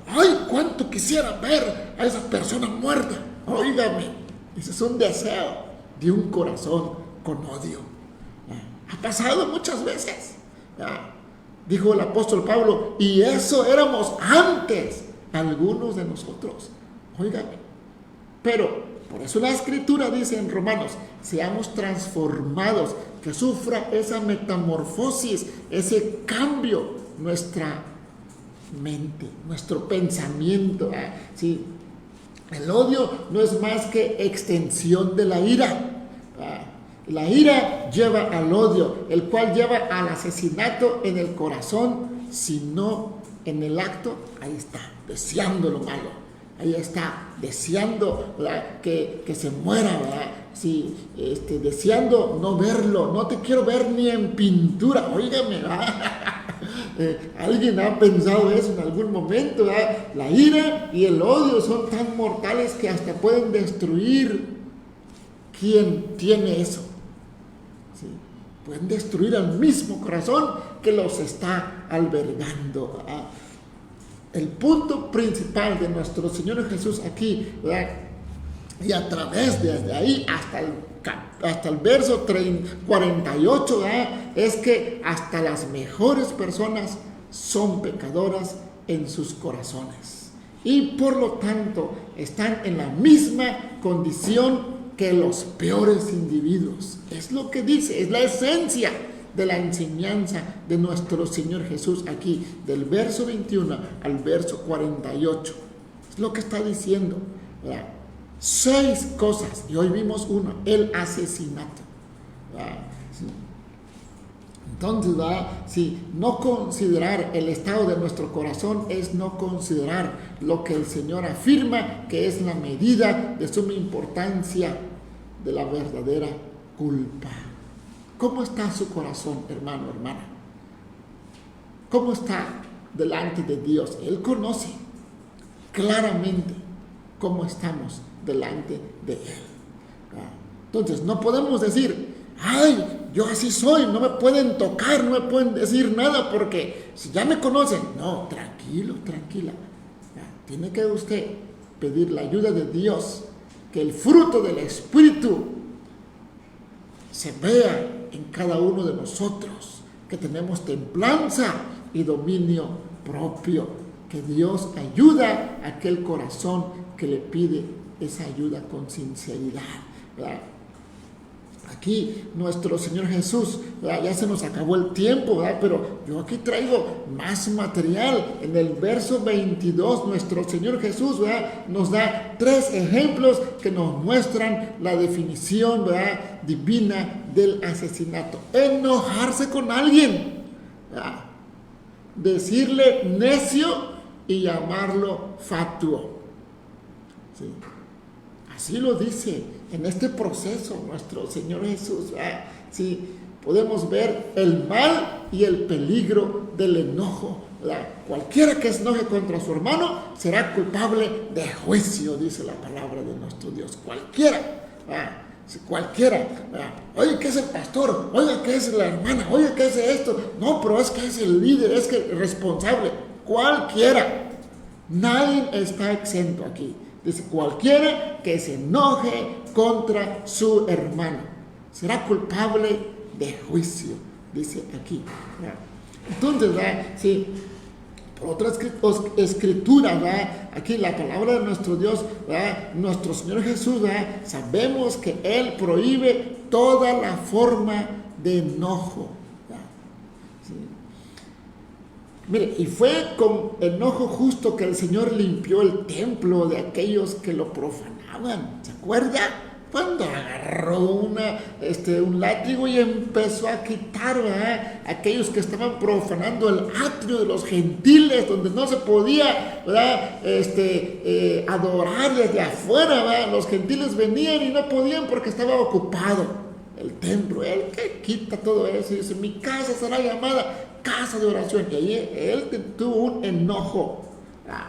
¡Ay, cuánto quisiera ver a esa persona muerta! Óigame, ese es un deseo de un corazón con odio. Ha pasado muchas veces. Dijo el apóstol Pablo, y eso éramos antes, algunos de nosotros. Óigame, pero por eso la Escritura dice en Romanos, seamos transformados, que sufra esa metamorfosis, ese cambio, nuestra mente, nuestro pensamiento. ¿Sí? El odio no es más que extensión de la ira. La ira lleva al odio, el cual lleva al asesinato en el corazón, sino en el acto. Ahí está, deseando lo malo. Ahí está, deseando, ¿verdad?, que se muera, ¿verdad? Sí, deseando no verlo, no te quiero ver ni en pintura. Óigame, ¿verdad? ¿Alguien ha pensado eso en algún momento, ¿verdad? La ira y el odio son tan mortales que hasta pueden destruir quien tiene eso. ¿Sí? Pueden destruir al mismo corazón que los está albergando, ¿verdad? El punto principal de nuestro Señor Jesús aquí, ¿verdad?, y a través desde ahí hasta el verso 48, ¿verdad?, es que hasta las mejores personas son pecadoras en sus corazones y por lo tanto están en la misma condición que los peores individuos. Es lo que dice, es la esencia de la enseñanza de nuestro Señor Jesús aquí, del verso 21 al verso 48. Es lo que está diciendo, ¿verdad? 6 cosas, y hoy vimos una, el asesinato, ¿verdad? Sí. Entonces, ¿verdad? Sí, no considerar el estado de nuestro corazón es no considerar lo que el Señor afirma que es la medida de suma importancia de la verdadera culpa. ¿Cómo está su corazón, hermano, hermana? ¿Cómo está delante de Dios? Él conoce claramente cómo estamos delante de Él. Entonces, no podemos decir, ay, yo así soy, no me pueden tocar, no me pueden decir nada porque si ya me conocen. No, tranquilo, tranquila. Tiene que usted pedir la ayuda de Dios, que el fruto del Espíritu se vea en cada uno de nosotros, que tenemos templanza y dominio propio, que Dios ayuda a aquel corazón que le pide esa ayuda con sinceridad, ¿verdad? Aquí nuestro Señor Jesús, ¿verdad? Ya se nos acabó el tiempo, ¿verdad? Pero yo aquí traigo más material. En el verso 22 nuestro Señor Jesús, ¿verdad?, nos da 3 ejemplos que nos muestran la definición, ¿verdad?, divina del asesinato. Enojarse con alguien, ¿verdad?, decirle necio y llamarlo fatuo. ¿Sí? Así lo dice en este proceso nuestro Señor Jesús. Sí, podemos ver el mal y el peligro del enojo. Cualquiera que se enoje contra su hermano será culpable de juicio, dice la palabra de nuestro Dios. Cualquiera. Cualquiera. Oye, ¿qué es el pastor? Oye, ¿qué es la hermana? Oye, ¿qué es esto? No, pero es que es el líder, es que el responsable. Cualquiera. Nadie está exento aquí. Dice, cualquiera que se enoje contra su hermano será culpable de juicio, dice aquí. Entonces, ¿verdad? Sí, por otra escritura, ¿verdad?, aquí la palabra de nuestro Dios, ¿verdad?, nuestro Señor Jesús, ¿verdad?, sabemos que Él prohíbe toda la forma de enojo. Sí. Mire, y fue con enojo justo que el Señor limpió el templo de aquellos que lo profanaban. ¿Se acuerda? Cuando agarró un látigo y empezó a quitar, ¿verdad?, aquellos que estaban profanando el atrio de los gentiles, donde no se podía, ¿verdad?, adorar desde afuera, ¿verdad? Los gentiles venían y no podían porque estaba ocupado el templo. Él que quita todo eso y dice, mi casa será llamada casa de oración. Y ahí él tuvo un enojo, ¿verdad?,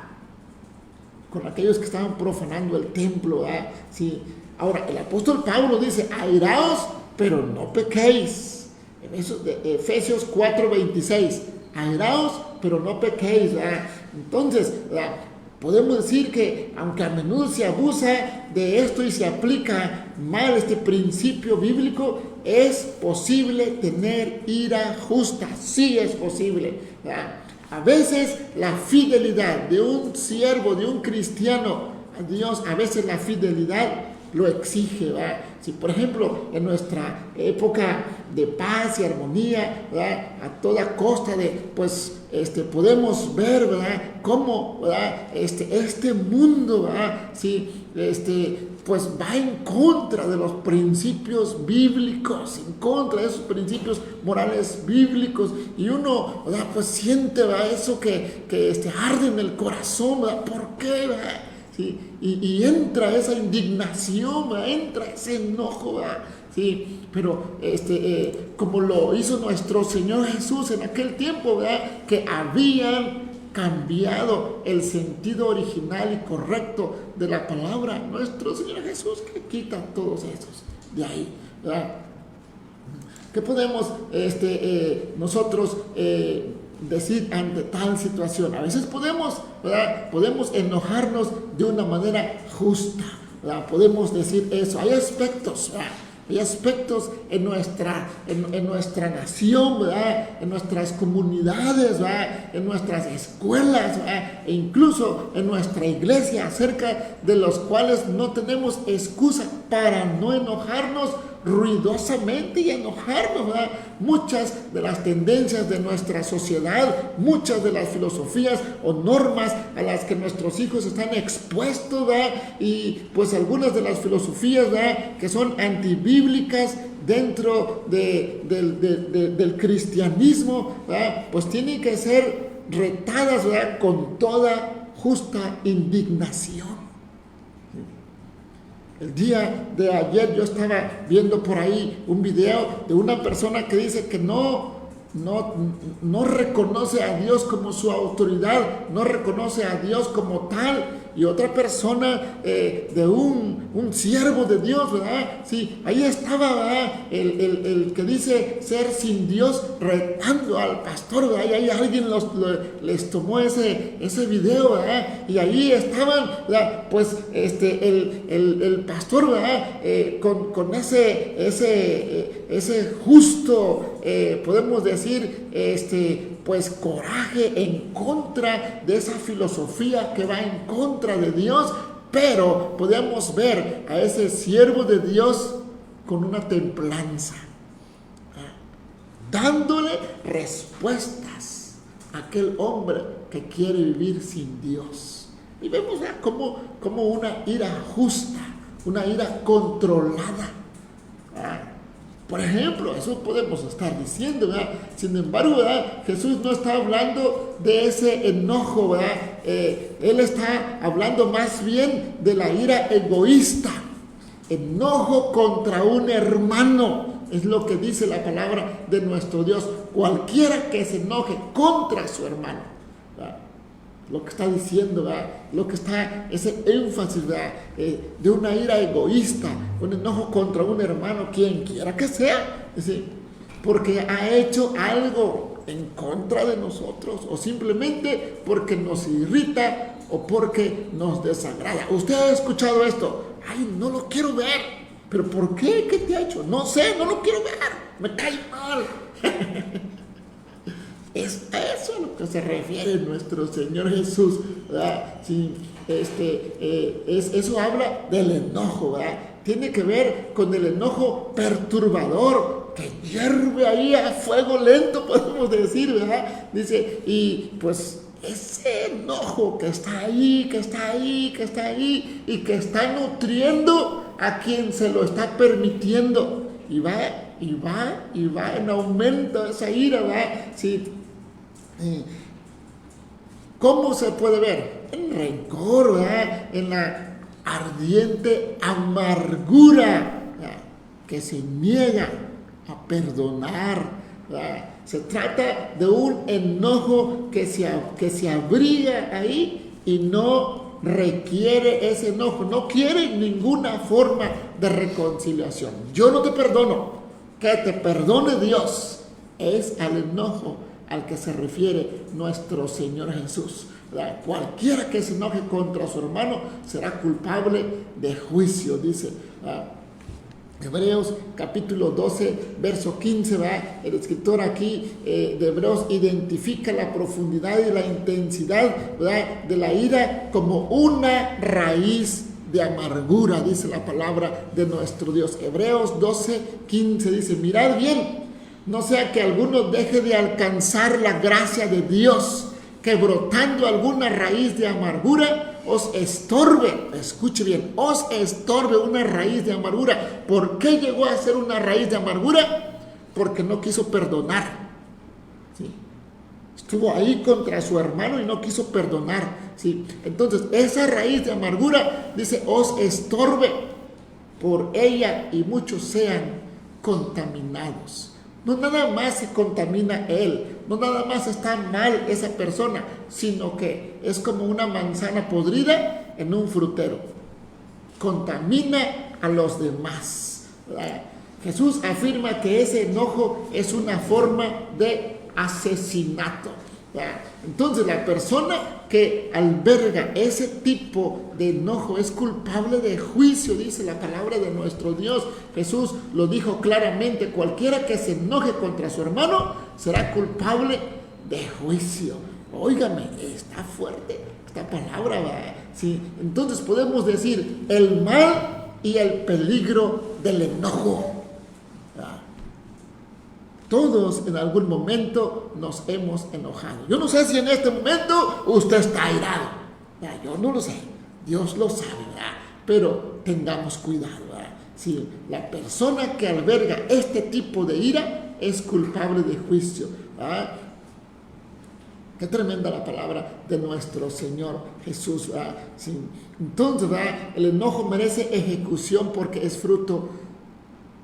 con aquellos que estaban profanando el templo, ¿verdad? Sí. Ahora, el apóstol Pablo dice, airaos, pero no pequéis. Efesios 4:26, airaos, pero no pequéis, ¿verdad? Entonces, ¿verdad?, podemos decir que, aunque a menudo se abusa de esto y se aplica mal este principio bíblico, es posible tener ira justa. Sí es posible, ¿verdad? A veces la fidelidad de un siervo, de un cristiano a Dios, a veces la fidelidad lo exige, ¿verdad? Si por ejemplo en nuestra época de paz y armonía, ¿verdad?, a toda costa podemos ver, ¿verdad?, cómo, ¿verdad?, este mundo, ¿verdad?, sí, pues va en contra de los principios bíblicos, en contra de esos principios morales bíblicos, y uno, ¿verdad?, pues siente, ¿verdad?, eso que arde en el corazón, ¿verdad? ¿Por qué, verdad? Sí, y entra esa indignación, ¿verdad?, entra ese enojo, ¿verdad? Sí, pero como lo hizo nuestro Señor Jesús en aquel tiempo, ¿verdad?, que habían cambiado el sentido original y correcto de la palabra. Nuestro Señor Jesús que quita todos esos de ahí, ¿verdad? ¿Qué podemos nosotros decir ante tal situación? A veces podemos, ¿verdad?, podemos enojarnos de una manera justa, ¿verdad? Podemos decir eso. Hay aspectos, ¿verdad?, hay aspectos en nuestra nación, ¿verdad?, en nuestras comunidades, ¿verdad?, en nuestras escuelas, ¿verdad?, e incluso en nuestra iglesia, acerca de los cuales no tenemos excusa para no enojarnos ruidosamente y enojarnos, ¿verdad? Muchas de las tendencias de nuestra sociedad, muchas de las filosofías o normas a las que nuestros hijos están expuestos, ¿verdad? Y pues algunas de las filosofías, ¿verdad?, que son antibíblicas dentro del cristianismo, ¿verdad?, pues tienen que ser retadas, ¿verdad?, con toda justa indignación. El día de ayer yo estaba viendo por ahí un video de una persona que dice que no reconoce a Dios como su autoridad, no reconoce a Dios como tal, y otra persona de un siervo de Dios, ¿verdad? Sí, ahí estaba, ¿verdad?, el que dice ser sin Dios retando al pastor, ¿verdad? Y ahí alguien les tomó ese video, ¿verdad? Y ahí estaban, ¿verdad?, pues el pastor, ¿verdad?, con ese justo, podemos decir, pues coraje en contra de esa filosofía que va en contra de Dios, pero podemos ver a ese siervo de Dios con una templanza, dándole respuestas a aquel hombre que quiere vivir sin Dios. Y vemos como una ira justa, una ira controlada. Por ejemplo, eso podemos estar diciendo, ¿verdad? Sin embargo, ¿verdad?, Jesús no está hablando de ese enojo, ¿verdad? Él está hablando más bien de la ira egoísta, enojo contra un hermano. Es lo que dice la palabra de nuestro Dios. Cualquiera que se enoje contra su hermano, ¿verdad?, lo que está diciendo, ¿verdad?, lo que está, ese énfasis, ¿verdad?, de una ira egoísta, un enojo contra un hermano, quien quiera que sea, ¿sí?, porque ha hecho algo en contra de nosotros, o simplemente porque nos irrita o porque nos desagrada. Usted ha escuchado esto: ay, no lo quiero ver. ¿Pero por qué? ¿Qué te ha hecho? No sé, no lo quiero ver, me cae mal. Es eso a lo que se refiere nuestro Señor Jesús, ¿verdad? Sí, eso habla del enojo, ¿verdad? Tiene que ver con el enojo perturbador que hierve ahí a fuego lento, podemos decir, ¿verdad? Dice, y pues ese enojo que está ahí y que está nutriendo a quien se lo está permitiendo, y va en aumento esa ira, ¿verdad? Sí. ¿Cómo se puede ver? En rencor, ¿verdad?, en la ardiente amargura, ¿verdad?, que se niega a perdonar, ¿verdad? Se trata de un enojo que se abriga ahí y no requiere ese enojo, no quiere ninguna forma de reconciliación. Yo no te perdono, que te perdone Dios. Es al enojo al que se refiere nuestro Señor Jesús, ¿verdad? Cualquiera que se enoje contra su hermano será culpable de juicio, dice, ¿verdad? Hebreos capítulo 12, verso 15, ¿verdad? El escritor aquí de Hebreos identifica la profundidad y la intensidad, ¿verdad?, de la ira como una raíz de amargura, dice la palabra de nuestro Dios. Hebreos 12, 15 dice: mirad bien, no sea que alguno deje de alcanzar la gracia de Dios, que brotando alguna raíz de amargura os estorbe. Escuche bien, os estorbe una raíz de amargura. ¿Por qué llegó a ser una raíz de amargura? Porque no quiso perdonar, ¿sí? Estuvo ahí contra su hermano y no quiso perdonar, ¿sí? Entonces esa raíz de amargura, dice, os estorbe, por ella y muchos sean contaminados. No nada más se contamina él, no nada más está mal esa persona, sino que es como una manzana podrida en un frutero. Contamina a los demás, ¿verdad? Jesús afirma que ese enojo es una forma de asesinato, ¿verdad? Entonces la persona que alberga ese tipo de enojo es culpable de juicio, dice la palabra de nuestro Dios. Jesús lo dijo claramente: cualquiera que se enoje contra su hermano será culpable de juicio. Óigame, está fuerte esta palabra, ¿verdad? Sí. Entonces podemos decir, el mal y el peligro del enojo. Todos en algún momento nos hemos enojado. Yo no sé si en este momento usted está airado. Yo no lo sé. Dios lo sabe, ¿verdad? Pero tengamos cuidado, ¿verdad? Si la persona que alberga este tipo de ira es culpable de juicio, ¿verdad? Qué tremenda la palabra de nuestro Señor Jesús, ¿verdad? Sí. Entonces, ¿verdad? El enojo merece ejecución porque es fruto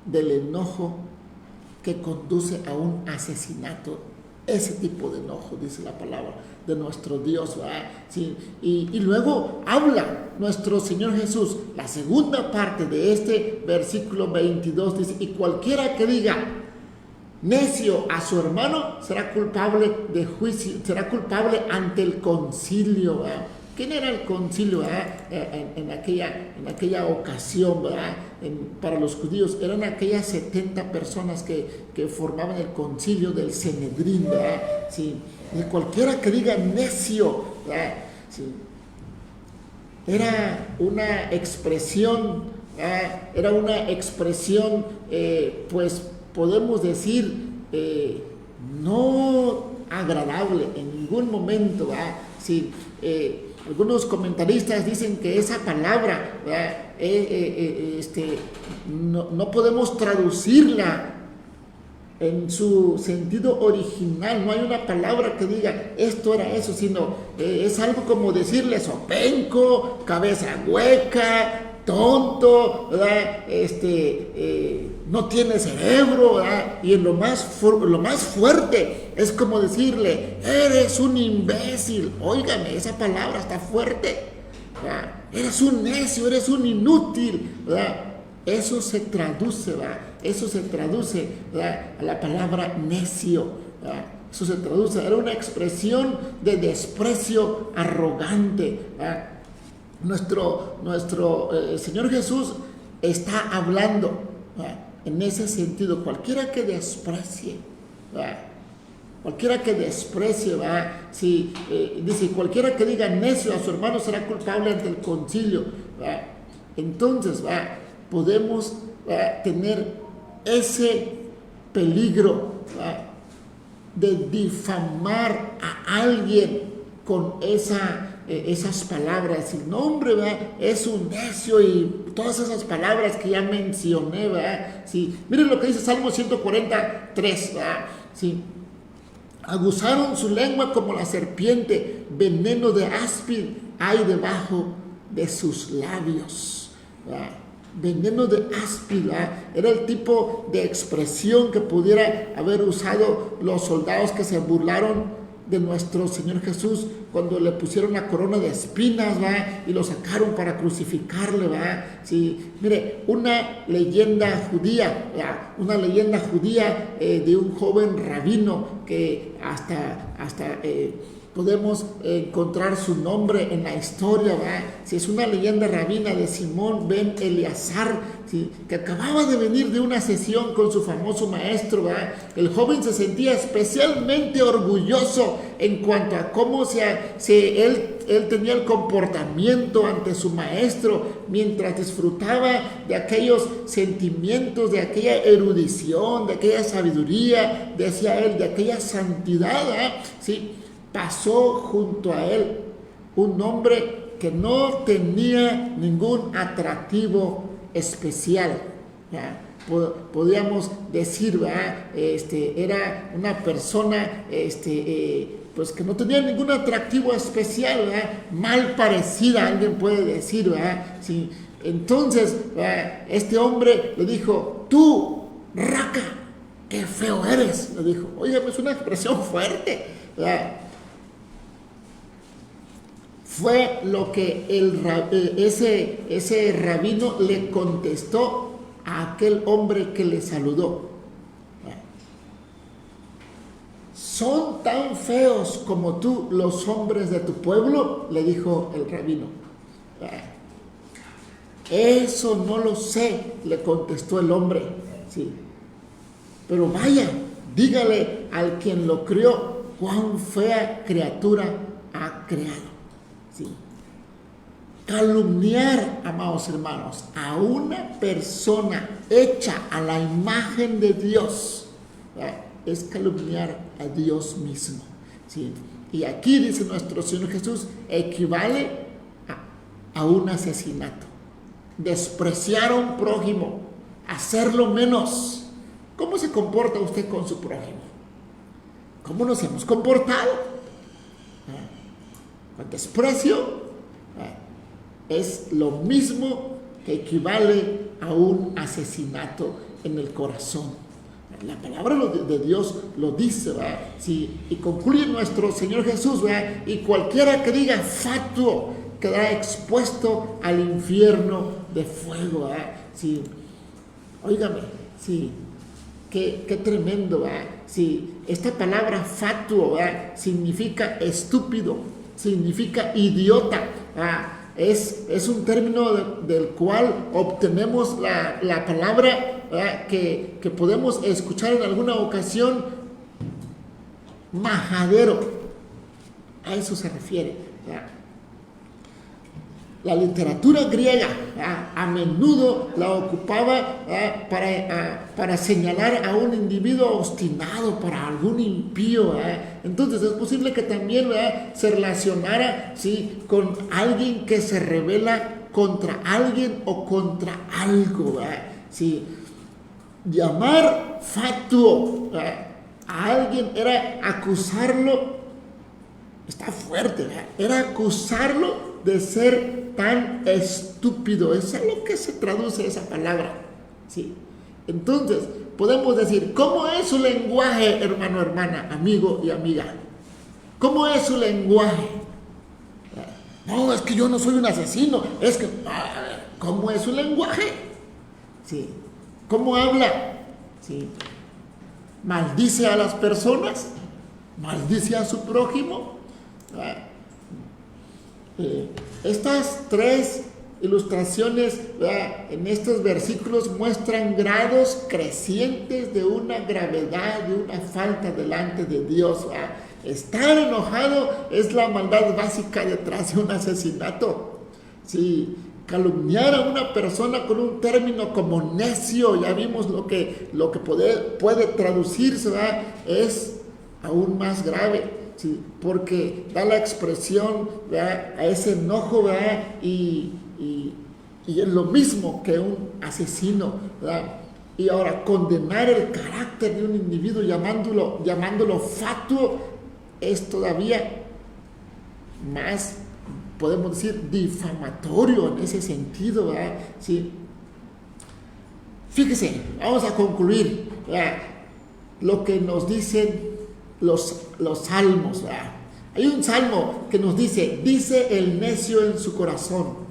del enojo que conduce a un asesinato. Ese tipo de enojo, dice la palabra de nuestro Dios, ¿verdad? Sí. Y luego habla nuestro Señor Jesús, la segunda parte de este versículo 22, dice: y cualquiera que diga necio a su hermano será culpable de juicio, será culpable ante el concilio, ¿verdad? ¿Quién era el concilio, ¿verdad? En aquella ocasión, ¿verdad? Para los judíos eran aquellas 70 personas que formaban el concilio del Sanedrín, ¿verdad? Sí. Y cualquiera que diga necio, ¿verdad? Sí. Era una expresión, ¿verdad? Era una expresión, pues podemos decir, no agradable en ningún momento, ¿verdad? Sí. Algunos comentaristas dicen que esa palabra, no podemos traducirla en su sentido original. No hay una palabra que diga esto era eso, sino es algo como decirle sopenco, cabeza hueca, tonto, ¿verdad? No tiene cerebro, ¿verdad? Y en lo más fuerte es como decirle, eres un imbécil. Óigame, esa palabra está fuerte, ¿verdad? Eres un necio, eres un inútil, ¿verdad? Eso se traduce, ¿verdad? Eso se traduce, ¿verdad? A la palabra necio, ¿verdad? Eso se traduce, era una expresión de desprecio arrogante, ¿verdad? Nuestro Señor Jesús está hablando, ¿verdad? En ese sentido, cualquiera que desprecie, ¿verdad? Cualquiera que desprecie, ¿verdad? Si, dice, cualquiera que diga necio a su hermano será culpable ante el concilio, ¿verdad? Entonces, ¿verdad? Podemos, ¿verdad?, tener ese peligro, ¿verdad?, de difamar a alguien con esas palabras. El nombre, ¿verdad?, es un necio, y todas esas palabras que ya mencioné, ¿verdad? Sí. Miren lo que dice Salmo 143, ¿verdad? Sí. Aguzaron su lengua como la serpiente, veneno de áspid hay debajo de sus labios, ¿verdad? Veneno de áspid, ¿verdad? Era el tipo de expresión que pudiera haber usado los soldados que se burlaron de nuestro Señor Jesús cuando le pusieron la corona de espinas, ¿verdad?, y lo sacaron para crucificarle, ¿verdad? Sí. Mire, una leyenda judía, ¿verdad?, una leyenda judía de un joven rabino que hasta podemos encontrar su nombre en la historia, ¿verdad? Si es una leyenda rabina de Simón ben Eleazar, ¿sí?, que acababa de venir de una sesión con su famoso maestro, ¿verdad? El joven se sentía especialmente orgulloso en cuanto a cómo él tenía el comportamiento ante su maestro, mientras disfrutaba de aquellos sentimientos, de aquella erudición, de aquella sabiduría, decía él, de aquella santidad, ¿verdad? Sí. Pasó junto a él un hombre que no tenía ningún atractivo especial, ¿verdad? Podríamos decir, ¿verdad? Era una persona pues que no tenía ningún atractivo especial, ¿verdad? Mal parecida, alguien puede decir, ¿verdad? Sí. Entonces, ¿verdad?, este hombre le dijo: tú, raca, qué feo eres, le dijo. Oye, es una expresión fuerte, ¿verdad? Fue lo que ese rabino le contestó a aquel hombre que le saludó. ¿Son tan feos como tú los hombres de tu pueblo?, le dijo el rabino. Eso no lo sé, le contestó el hombre. Sí. Pero vaya, dígale al quien lo crió cuán fea criatura ha creado. Sí. Calumniar, amados hermanos, a una persona hecha a la imagen de Dios, ¿verdad?, es calumniar a Dios mismo, ¿sí? Y aquí dice nuestro Señor Jesús, equivale a un asesinato. Despreciar a un prójimo, hacerlo menos. ¿Cómo se comporta usted con su prójimo? ¿Cómo nos hemos comportado? Con desprecio. Es lo mismo que equivale a un asesinato en el corazón. La palabra de Dios lo dice, ¿verdad? Sí, y concluye nuestro Señor Jesús, ¿verdad? Y cualquiera que diga fatuo quedará expuesto al infierno de fuego, ¿verdad? Sí, óigame, sí, qué tremendo, ¿verdad? Sí, esta palabra fatuo, ¿verdad?, significa estúpido, significa idiota, ¿verdad? Es un término del cual obtenemos la palabra, ¿verdad?, que podemos escuchar en alguna ocasión, majadero. A eso se refiere, ¿verdad? La literatura griega, ¿verdad?, a menudo la ocupaba, ¿verdad?, para señalar a un individuo obstinado, para algún impío, ¿verdad? Entonces es posible que también, ¿verdad?, se relacionara, ¿sí?, con alguien que se rebela contra alguien o contra algo, ¿verdad? Sí. Llamar fatuo, ¿verdad?, a alguien era acusarlo, está fuerte, ¿verdad?, era acusarlo de ser tan estúpido. Es a lo que se traduce esa palabra, ¿sí? Entonces podemos decir, ¿cómo es su lenguaje, hermano, hermana, amigo y amiga? ¿Cómo es su lenguaje? No, es que yo no soy un asesino, es que, ¿cómo es su lenguaje? ¿Sí? ¿Cómo habla? ¿Sí? ¿Maldice a las personas? ¿Maldice a su prójimo? Estas tres ilustraciones, ¿verdad?, en estos versículos muestran grados crecientes de una gravedad, de una falta delante de Dios, ¿verdad? Estar enojado es la maldad básica detrás de un asesinato. Sí, calumniar a una persona con un término como necio, ya vimos lo que puede traducirse, ¿verdad?, es aún más grave. Sí, porque da la expresión, ¿verdad?, a ese enojo, ¿verdad?, y es lo mismo que un asesino, ¿verdad? Y ahora, condenar el carácter de un individuo llamándolo fatuo es todavía más, podemos decir, difamatorio en ese sentido, ¿verdad? Sí. Fíjese, vamos a concluir, ¿verdad?, lo que nos dicen los salmos, ¿verdad? Hay un salmo que nos dice el necio en su corazón,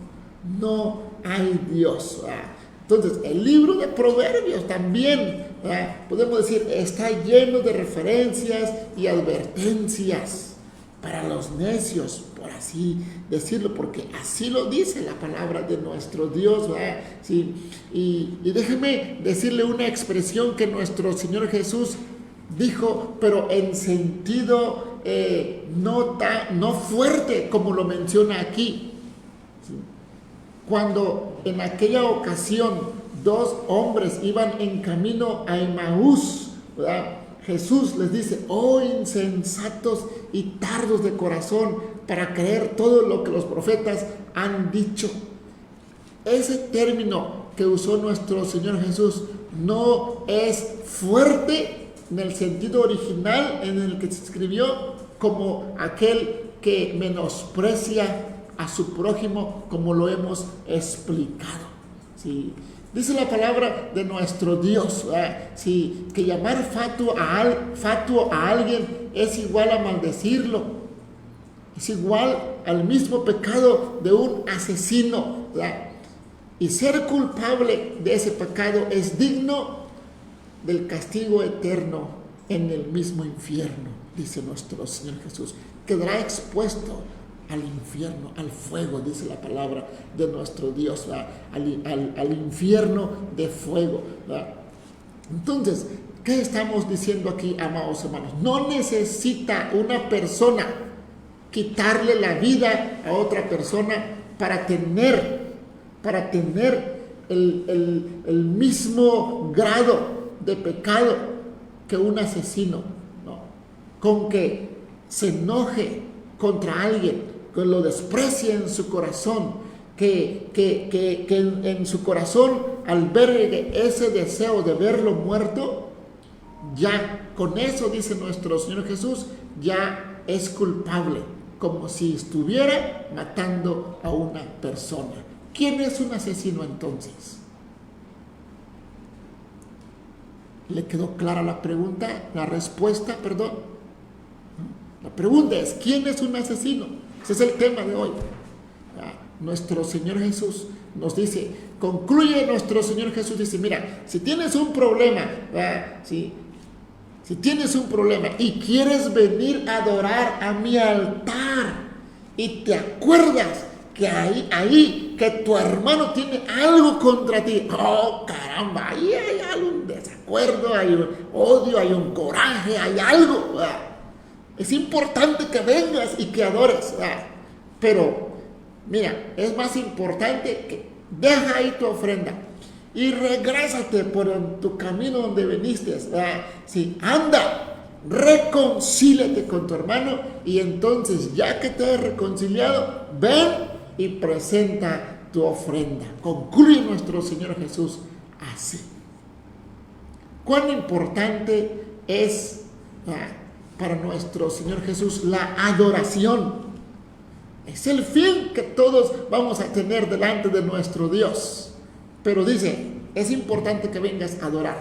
no hay Dios, ¿verdad? Entonces el libro de Proverbios también, ¿verdad?, podemos decir, está lleno de referencias y advertencias para los necios, por así decirlo, porque así lo dice la palabra de nuestro Dios, ¿verdad? Sí. Y déjeme decirle una expresión que nuestro Señor Jesús dijo, pero en sentido no fuerte como lo menciona aquí. ¿Sí? Cuando en aquella ocasión 2 hombres iban en camino a Emaús, ¿verdad?, Jesús les dice, oh insensatos y tardos de corazón para creer todo lo que los profetas han dicho. Ese término que usó nuestro Señor Jesús no es fuerte en el sentido original en el que se escribió, como aquel que menosprecia a su prójimo, como lo hemos explicado. ¿Sí? Dice la palabra de nuestro Dios, ¿sí?, que llamar fatuo a alguien es igual a maldecirlo, es igual al mismo pecado de un asesino, ¿verdad? Y ser culpable de ese pecado es digno del castigo eterno en el mismo infierno, dice nuestro Señor Jesús. Quedará expuesto al infierno, al fuego, dice la palabra de nuestro Dios, al infierno de fuego, ¿verdad? Entonces, ¿qué estamos diciendo aquí, amados hermanos? No necesita una persona quitarle la vida a otra persona para tener el mismo grado de pecado que un asesino, ¿no? Con que se enoje contra alguien, que lo desprecie en su corazón, que en su corazón albergue ese deseo de verlo muerto, ya con eso, dice nuestro Señor Jesús, ya es culpable, como si estuviera matando a una persona. ¿Quién es un asesino entonces? ¿Le quedó clara la pregunta? La respuesta, perdón. La pregunta es, ¿quién es un asesino? Ese es el tema de hoy. Nuestro Señor Jesús nos dice, concluye nuestro Señor Jesús, dice, mira, si tienes un problema, si tienes un problema y quieres venir a adorar a mi altar y te acuerdas que ahí que tu hermano tiene algo contra ti, oh caramba, ahí hay algún desacuerdo, hay un odio, hay un coraje, hay algo, es importante que vengas y que adores, pero mira, es más importante que deja ahí tu ofrenda y regrésate por tu camino donde viniste. Sí, anda, reconcíliate con tu hermano y entonces, ya que te has reconciliado, ven y presenta tu ofrenda. Concluye nuestro Señor Jesús así. Cuán importante es para nuestro Señor Jesús la adoración. Es el fin que todos vamos a tener delante de nuestro Dios. Pero dice, es importante que vengas a adorar.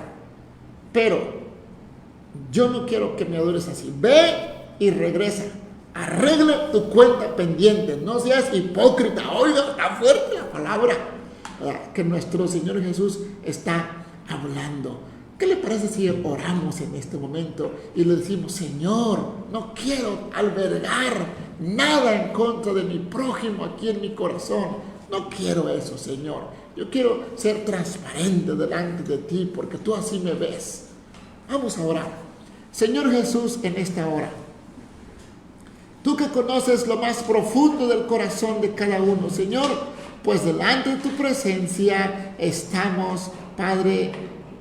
Pero yo no quiero que me adores así. Ve y regresa. Arregla tu cuenta pendiente. No seas hipócrita. Oiga, está fuerte la palabra que nuestro Señor Jesús está hablando. ¿Qué le parece si oramos en este momento y le decimos, Señor, no quiero albergar nada en contra de mi prójimo aquí en mi corazón? No quiero eso, Señor. Yo quiero ser transparente delante de ti porque tú así me ves. Vamos a orar. Señor Jesús, en esta hora, tú que conoces lo más profundo del corazón de cada uno, Señor, pues delante de tu presencia estamos, Padre,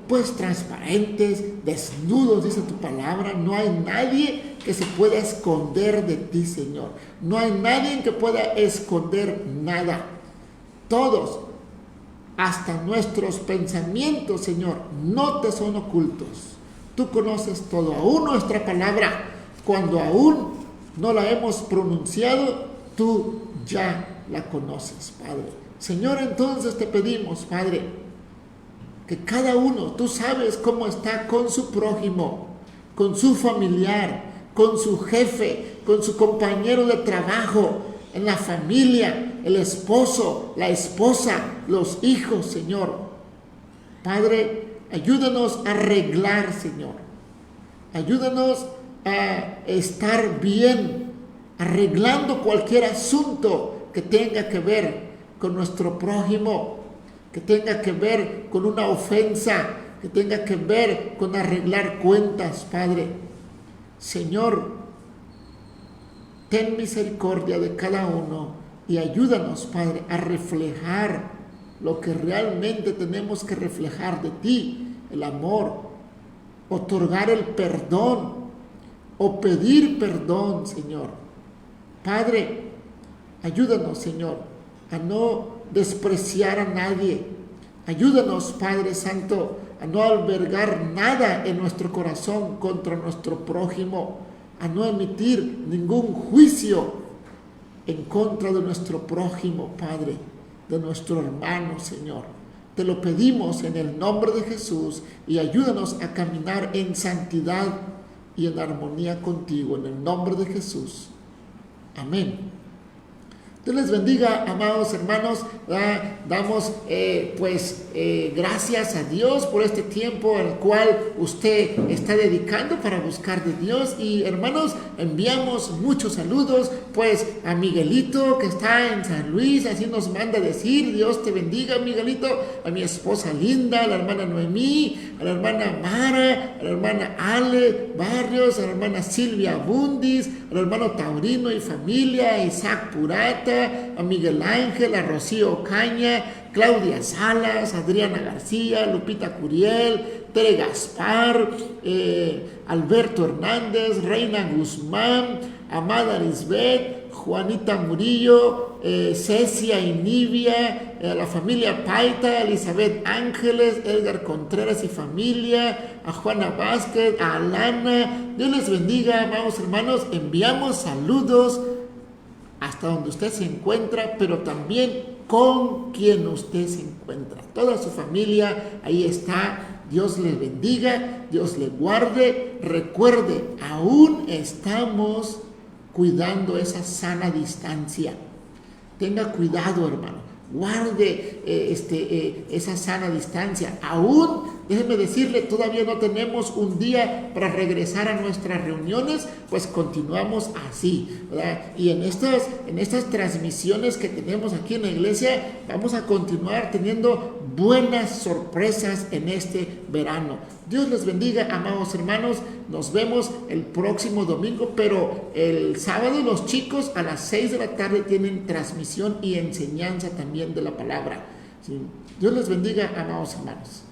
pues transparentes, desnudos, dice tu palabra. No hay nadie que se pueda esconder de ti, Señor. No hay nadie que pueda esconder nada. Todos, hasta nuestros pensamientos, Señor, no te son ocultos. Tú conoces todo, aún nuestra palabra, cuando aún no la hemos pronunciado, tú ya la conoces, Padre. Señor, entonces te pedimos, Padre, que cada uno, tú sabes cómo está con su prójimo, con su familiar, con su jefe, con su compañero de trabajo, en la familia, el esposo, la esposa, los hijos, Señor. Padre, ayúdanos a arreglar, Señor. Ayúdanos a estar bien, arreglando cualquier asunto que tenga que ver con nuestro prójimo, que tenga que ver con una ofensa, que tenga que ver con arreglar cuentas, Padre. Señor, ten misericordia de cada uno y ayúdanos, Padre, a reflejar lo que realmente tenemos que reflejar de ti, el amor, otorgar el perdón o pedir perdón, Señor. Padre, ayúdanos, Señor, a no despreciar a nadie. Ayúdanos, Padre Santo, a no albergar nada en nuestro corazón contra nuestro prójimo, a no emitir ningún juicio en contra de nuestro prójimo, Padre, de nuestro hermano, Señor. Te lo pedimos en el nombre de Jesús y ayúdanos a caminar en santidad y en armonía contigo, en el nombre de Jesús. Amén. Dios les bendiga, amados hermanos. Damos gracias a Dios por este tiempo al cual usted está dedicando para buscar de Dios. Y hermanos, enviamos muchos saludos pues a Miguelito, que está en San Luis, así nos manda decir, Dios te bendiga, Miguelito. A mi esposa Linda, a la hermana Noemí, a la hermana Mara, a la hermana Ale Barrios, a la hermana Silvia Bundis, al hermano Taurino y familia, Isaac Purata, García, a Miguel Ángel, a Rocío Caña, Claudia Salas, Adriana García, Lupita Curiel, Tere Gaspar, Alberto Hernández, Reina Guzmán, Amada Lisbeth, Juanita Murillo, Cecia Inivia, a la familia Paita, Elizabeth Ángeles, Edgar Contreras y familia, a Juana Vázquez, a Alana. Dios les bendiga, amados hermanos. Enviamos saludos hasta donde usted se encuentra, pero también con quien usted se encuentra. Toda su familia ahí está. Dios le bendiga, Dios le guarde. Recuerde, aún estamos cuidando esa sana distancia. Tenga cuidado, hermano. Guarde esa sana distancia. Aún, déjeme decirle, todavía no tenemos un día para regresar a nuestras reuniones, pues continuamos así, ¿verdad? Y en estas transmisiones que tenemos aquí en la iglesia, vamos a continuar teniendo buenas sorpresas en este verano. Dios les bendiga, amados hermanos. Nos vemos el próximo domingo, pero el sábado los chicos a las 6 de la tarde tienen transmisión y enseñanza también de la palabra. ¿Sí? Dios les bendiga, amados hermanos.